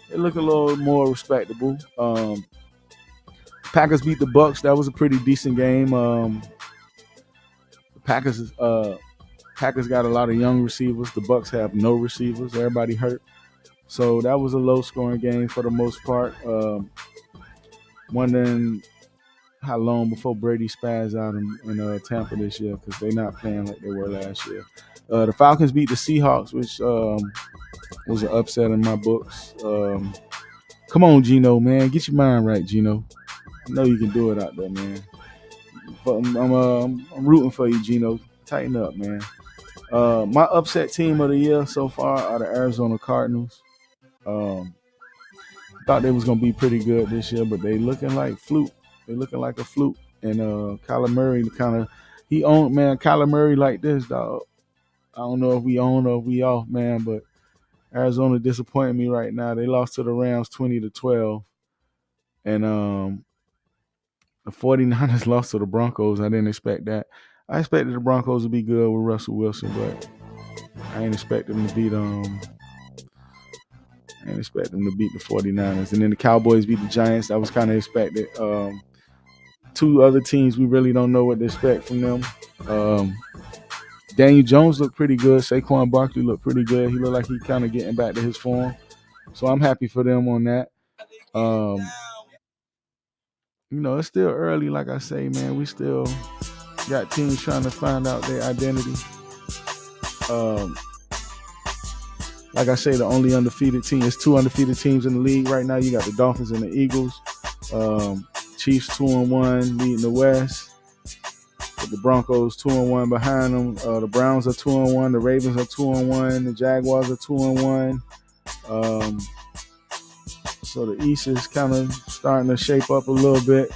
they look a little more respectable. Packers beat the Bucks. That was a pretty decent game. The Packers got a lot of young receivers. The Bucks have no receivers. Everybody hurt. So that was a low-scoring game for the most part. Wondering how long before Brady spaz out in Tampa this year, because they're not playing like they were last year. The Falcons beat the Seahawks, which was an upset in my books. Come on, Gino, man. Get your mind right, Gino. I know you can do it out there, man. But I'm rooting for you, Gino. Tighten up, man. My upset team of the year so far are the Arizona Cardinals. Thought they was gonna be pretty good this year, but they looking like fluke. They looking like a fluke. And Kyler Murray Kyler Murray like this, dog. I don't know if we on or if we off, man, but Arizona disappointing me right now. They lost to the Rams 20-12. And the 49ers lost to the Broncos. I didn't expect that. I expected the Broncos to be good with Russell Wilson, but I ain't expect them to beat the 49ers. And then the Cowboys beat the Giants. That was kind of expected. Two other teams, we really don't know what to expect from them. Daniel Jones looked pretty good. Saquon Barkley looked pretty good. He looked like he kind of getting back to his form. So I'm happy for them on that. It's still early, like I say, man. We still got teams trying to find out their identity. Like I say, the only undefeated team is two undefeated teams in the league right now. You got the Dolphins and the Eagles. Chiefs 2-1 leading the West. With the Broncos 2-1 behind them. The Browns are 2-1. The Ravens are 2-1. The Jaguars are 2-1. So the East is kind of starting to shape up a little bit.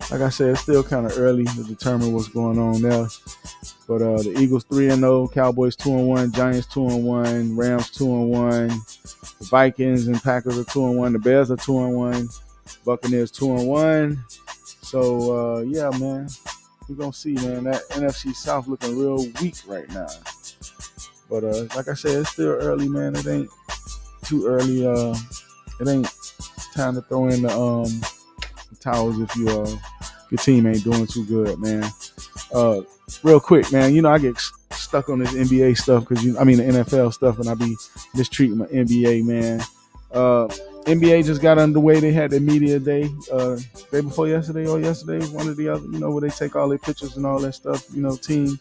Like I said, it's still kind of early to determine what's going on there. But the Eagles 3-0, Cowboys 2-1, Giants 2-1, Rams 2-1, the Vikings and Packers are 2-1, the Bears are 2-1, Buccaneers 2-1. So yeah, man, we're gonna see, man. That NFC South looking real weak right now. But like I said, it's still early, man. It ain't too early. It ain't time to throw in the towels if your team ain't doing too good, man. Real quick, man. I get stuck on this NBA stuff the NFL stuff, and I be mistreating my NBA, man. NBA just got underway. They had their media day, day before yesterday or yesterday, one or the other. Where they take all their pictures and all that stuff. Team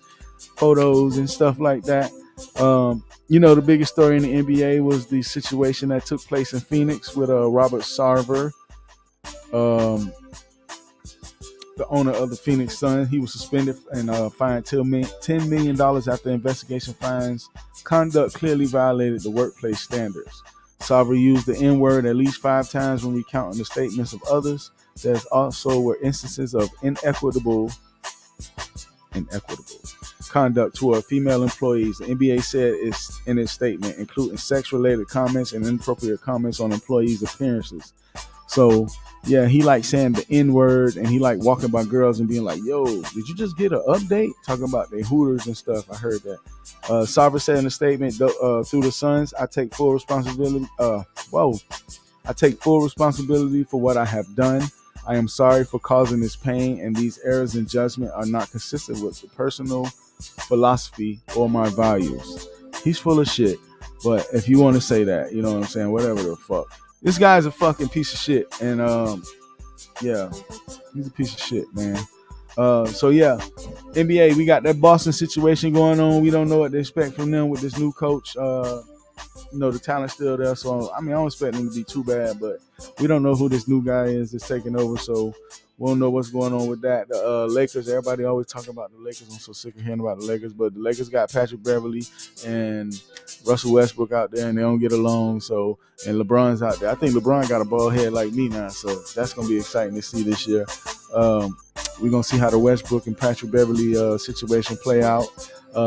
photos and stuff like that. The biggest story in the NBA was the situation that took place in Phoenix with Robert Sarver. the owner of the Phoenix Suns. He was suspended and fined $10 million after investigation finds conduct clearly violated the workplace standards. Sarver used the N-word at least 5 times when recounting the statements of others. There's also were instances of inequitable conduct toward female employees. The NBA said it's in its statement, including sex-related comments and inappropriate comments on employees' appearances. So, yeah, he like saying the N-word, and he like walking by girls and being like, yo, did you just get an update? Talking about the Hooters and stuff. I heard that. Sarver said in a statement, through the Suns, I take full responsibility. I take full responsibility for what I have done. I am sorry for causing this pain, and these errors in judgment are not consistent with the personal philosophy or my values. He's full of shit, but if you want to say that, you know what I'm saying, whatever the fuck. This guy's a fucking piece of shit, and yeah, he's a piece of shit, man. So yeah, NBA, we got that Boston situation going on. We don't know what to expect from them with this new coach. The talent's still there, so I don't expect them to be too bad, but we don't know who this new guy is that's taking over, so we don't know what's going on with that. The Lakers, everybody always talking about the Lakers. I'm so sick of hearing about the Lakers, but the Lakers got Patrick Beverly and Russell Westbrook out there, and they don't get along. So, and LeBron's out there. I think LeBron got a bald head like me now, so that's gonna be exciting to see this year. We're gonna see how the Westbrook and Patrick Beverly situation play out.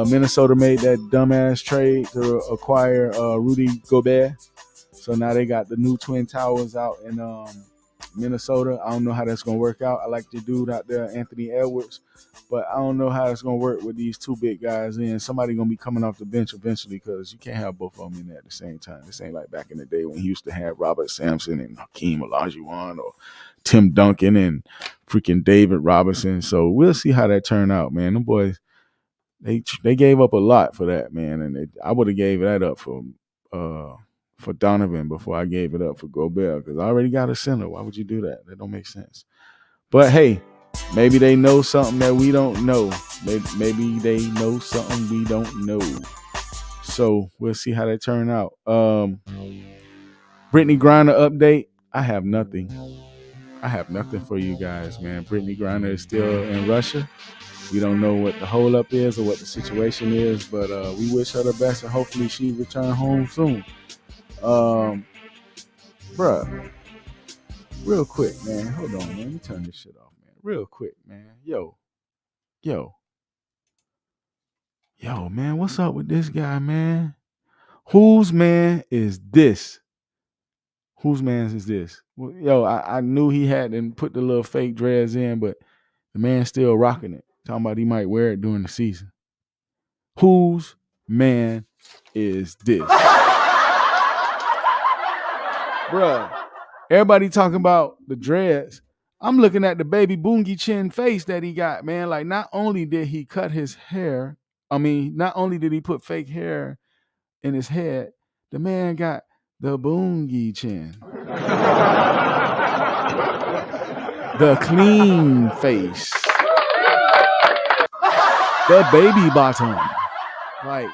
Minnesota made that dumbass trade to acquire Rudy Gobert, so now they got the new Twin Towers out in Minnesota. I don't know how that's gonna work out. I like the dude out there, Anthony Edwards, but I don't know how it's gonna work with these two big guys. And somebody gonna be coming off the bench eventually, because you can't have both of them in there at the same time. This ain't like back in the day when he used to have Robert Sampson and Hakeem Olajuwon or Tim Duncan and freaking David Robinson. So we'll see how that turn out, man. Them boys, they gave up a lot for that, man, and I would have gave that up for Donovan before I gave it up for Gobert, because I already got a center. Why would you do that? That don't make sense. But hey, maybe they know something that we don't know. Maybe they know something we don't know. So we'll see how that turn out. Brittany Griner update. I have nothing for you guys, man. Brittany Griner is still in Russia. We don't know what the holdup is or what the situation is, but we wish her the best, and hopefully she return home soon. Bruh, real quick, man. Hold on, man. Let me turn this shit off, man. Real quick, man. Yo, man. What's up with this guy, man? Whose man is this? Whose man is this? Well, yo, I knew he hadn't put the little fake dreads in, but the man's still rocking it. Talking about he might wear it during the season. Whose man is this? Bruh, everybody talking about the dreads. I'm looking at the baby Boongie Chin face that he got, man. Like, not only did he cut his hair, not only did he put fake hair in his head, the man got the Boongie Chin. The clean face. The baby bottom. Like,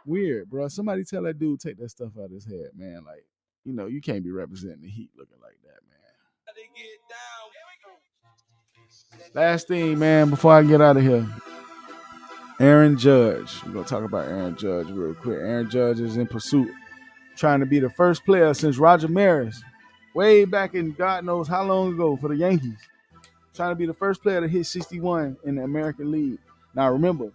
weird, bro. Somebody tell that dude take that stuff out of his head, man. Like, you can't be representing the Heat looking like that, man. Last thing, man, before I get out of here. Aaron Judge. We're going to talk about Aaron Judge real quick. Aaron Judge is in pursuit, trying to be the first player since Roger Maris, way back in God knows how long ago, for the Yankees. Trying to be the first player to hit 61 in the American League. Now, remember,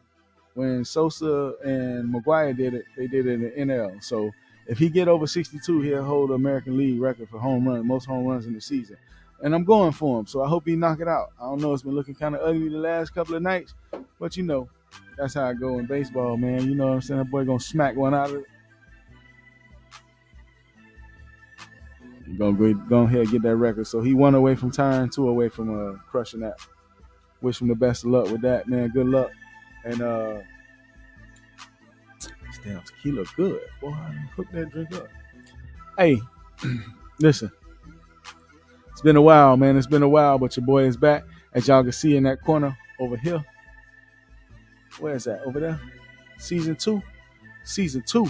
when Sosa and McGuire did it, they did it in the NL. So if he get over 62, he'll hold the American League record for most home runs in the season. And I'm going for him, so I hope he knock it out. I don't know, it's been looking kind of ugly the last couple of nights, but that's how I go in baseball, man. You know what I'm saying? That boy gonna smack one out of it. He's gonna go ahead and get that record. So he 1 away from tying, 2 away from crushing that. Wish him the best of luck with that, man. Good luck. And damn tequila good. Boy, hook that drink up. Hey, listen. It's been a while, man. It's been a while, but your boy is back. As y'all can see in that corner over here. Where is that? Over there? Season 2. You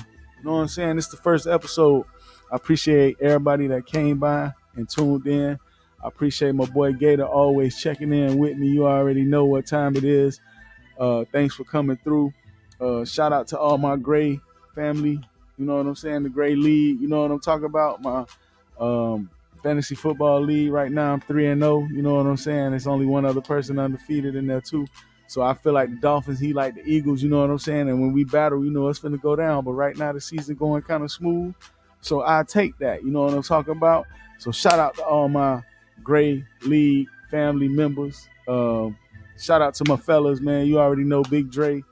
know what I'm saying? This is the first episode. I appreciate everybody that came by and tuned in. I appreciate my boy Gator always checking in with me. You already know what time it is. Thanks for coming through. Shout out to all my Gray family. You know what I'm saying? The Gray League. You know what I'm talking about? My um, fantasy football league right now. I'm 3-0. You know what I'm saying? There's only one other person undefeated in there too. So I feel like the Dolphins, he like the Eagles. You know what I'm saying? And when we battle, you know it's finna go down. But right now the season going kind of smooth. So I take that. You know what I'm talking about? So shout out to all my Gray League family members. Shout out to my fellas, man. You already know Big Dre,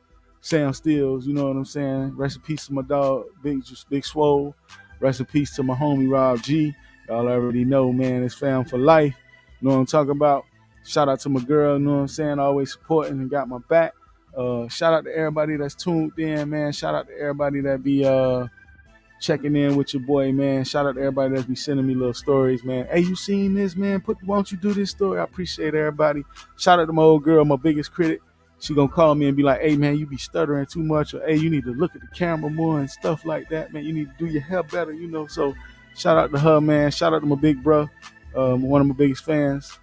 Sam Stills. You know what I'm saying? Rest in peace to my dog, Big Swole. Rest in peace to my homie Rob G. Y'all already know, man. It's fam for life. You know what I'm talking about? Shout out to my girl. You know what I'm saying? Always supporting and got my back. Shout out to everybody that's tuned in, man. Shout out to everybody that be checking in with your boy, man. Shout out to everybody that's be sending me little stories, man. Hey, you seen this, man? Why don't you do this story? I appreciate everybody. Shout out to my old girl, my biggest critic. She gonna call me and be like, hey, man, you be stuttering too much. Or, hey, you need to look at the camera more and stuff like that, man. You need to do your hair better, you know. So shout out to her, man. Shout out to my big bro, one of my biggest fans.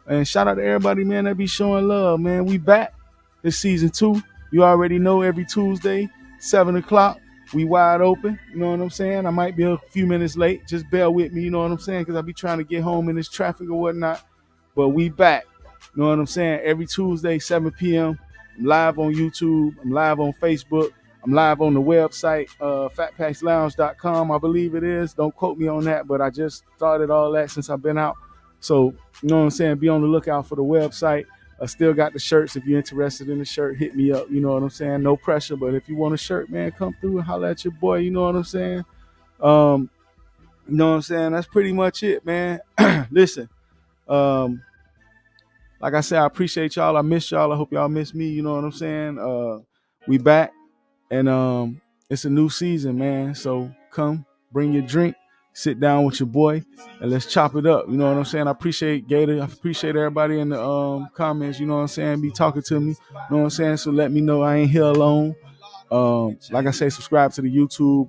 And shout out to everybody, man, that be showing love, man. We back. It's season 2. You already know every Tuesday, 7 o'clock. We wide open, you know what I'm saying? I might be a few minutes late. Just bear with me, you know what I'm saying? Because I be trying to get home in this traffic or whatnot. But we back, you know what I'm saying? Every Tuesday, 7 p.m. I'm live on YouTube. I'm live on Facebook. I'm live on the website, FatPacksLounge.com, I believe it is. Don't quote me on that, but I just started all that since I've been out. So, you know what I'm saying? Be on the lookout for the website. I still got the shirts. If you're interested in the shirt, hit me up. You know what I'm saying? No pressure, but if you want a shirt, man, come through and holler at your boy. You know what I'm saying? You know what I'm saying? That's pretty much it, man. Listen, like I said, I appreciate y'all. I miss y'all. I hope y'all miss me. You know what I'm saying? We back, and it's a new season, man. So come, bring your drink, sit down with your boy, and let's chop it up. You know what I'm saying? I appreciate Gator. I appreciate everybody in the comments. You know what I'm saying? Be talking to me. You know what I'm saying? So let me know I ain't here alone. Like I say, subscribe to the YouTube.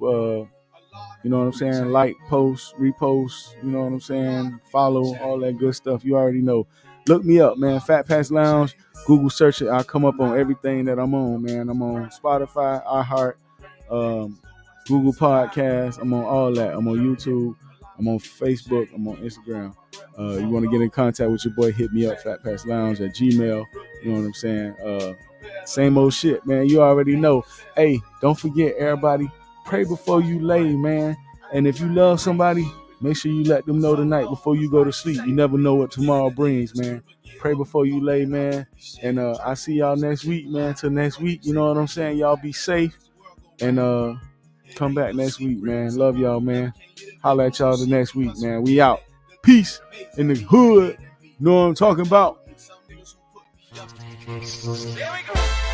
You know what I'm saying? Like, post, repost. You know what I'm saying? Follow, all that good stuff. You already know. Look me up, man. Fat Packs Lounge. Google search it. I'll come up on everything that I'm on, man. I'm on Spotify, iHeart, Google Podcasts. I'm on all that. I'm on YouTube. I'm on Facebook. I'm on Instagram. You want to get in contact with your boy, hit me up, fatpackslounge at Gmail. You know what I'm saying? Same old shit, man. You already know. Hey, don't forget, everybody, pray before you lay, man. And if you love somebody, make sure you let them know tonight before you go to sleep. You never know what tomorrow brings, man. Pray before you lay, man. And I see y'all next week, man. Till next week, you know what I'm saying? Y'all be safe. And come back next week, man. Love y'all, man. Holla at y'all the next week, man. We out. Peace in the hood. Know what I'm talking about? Here we go.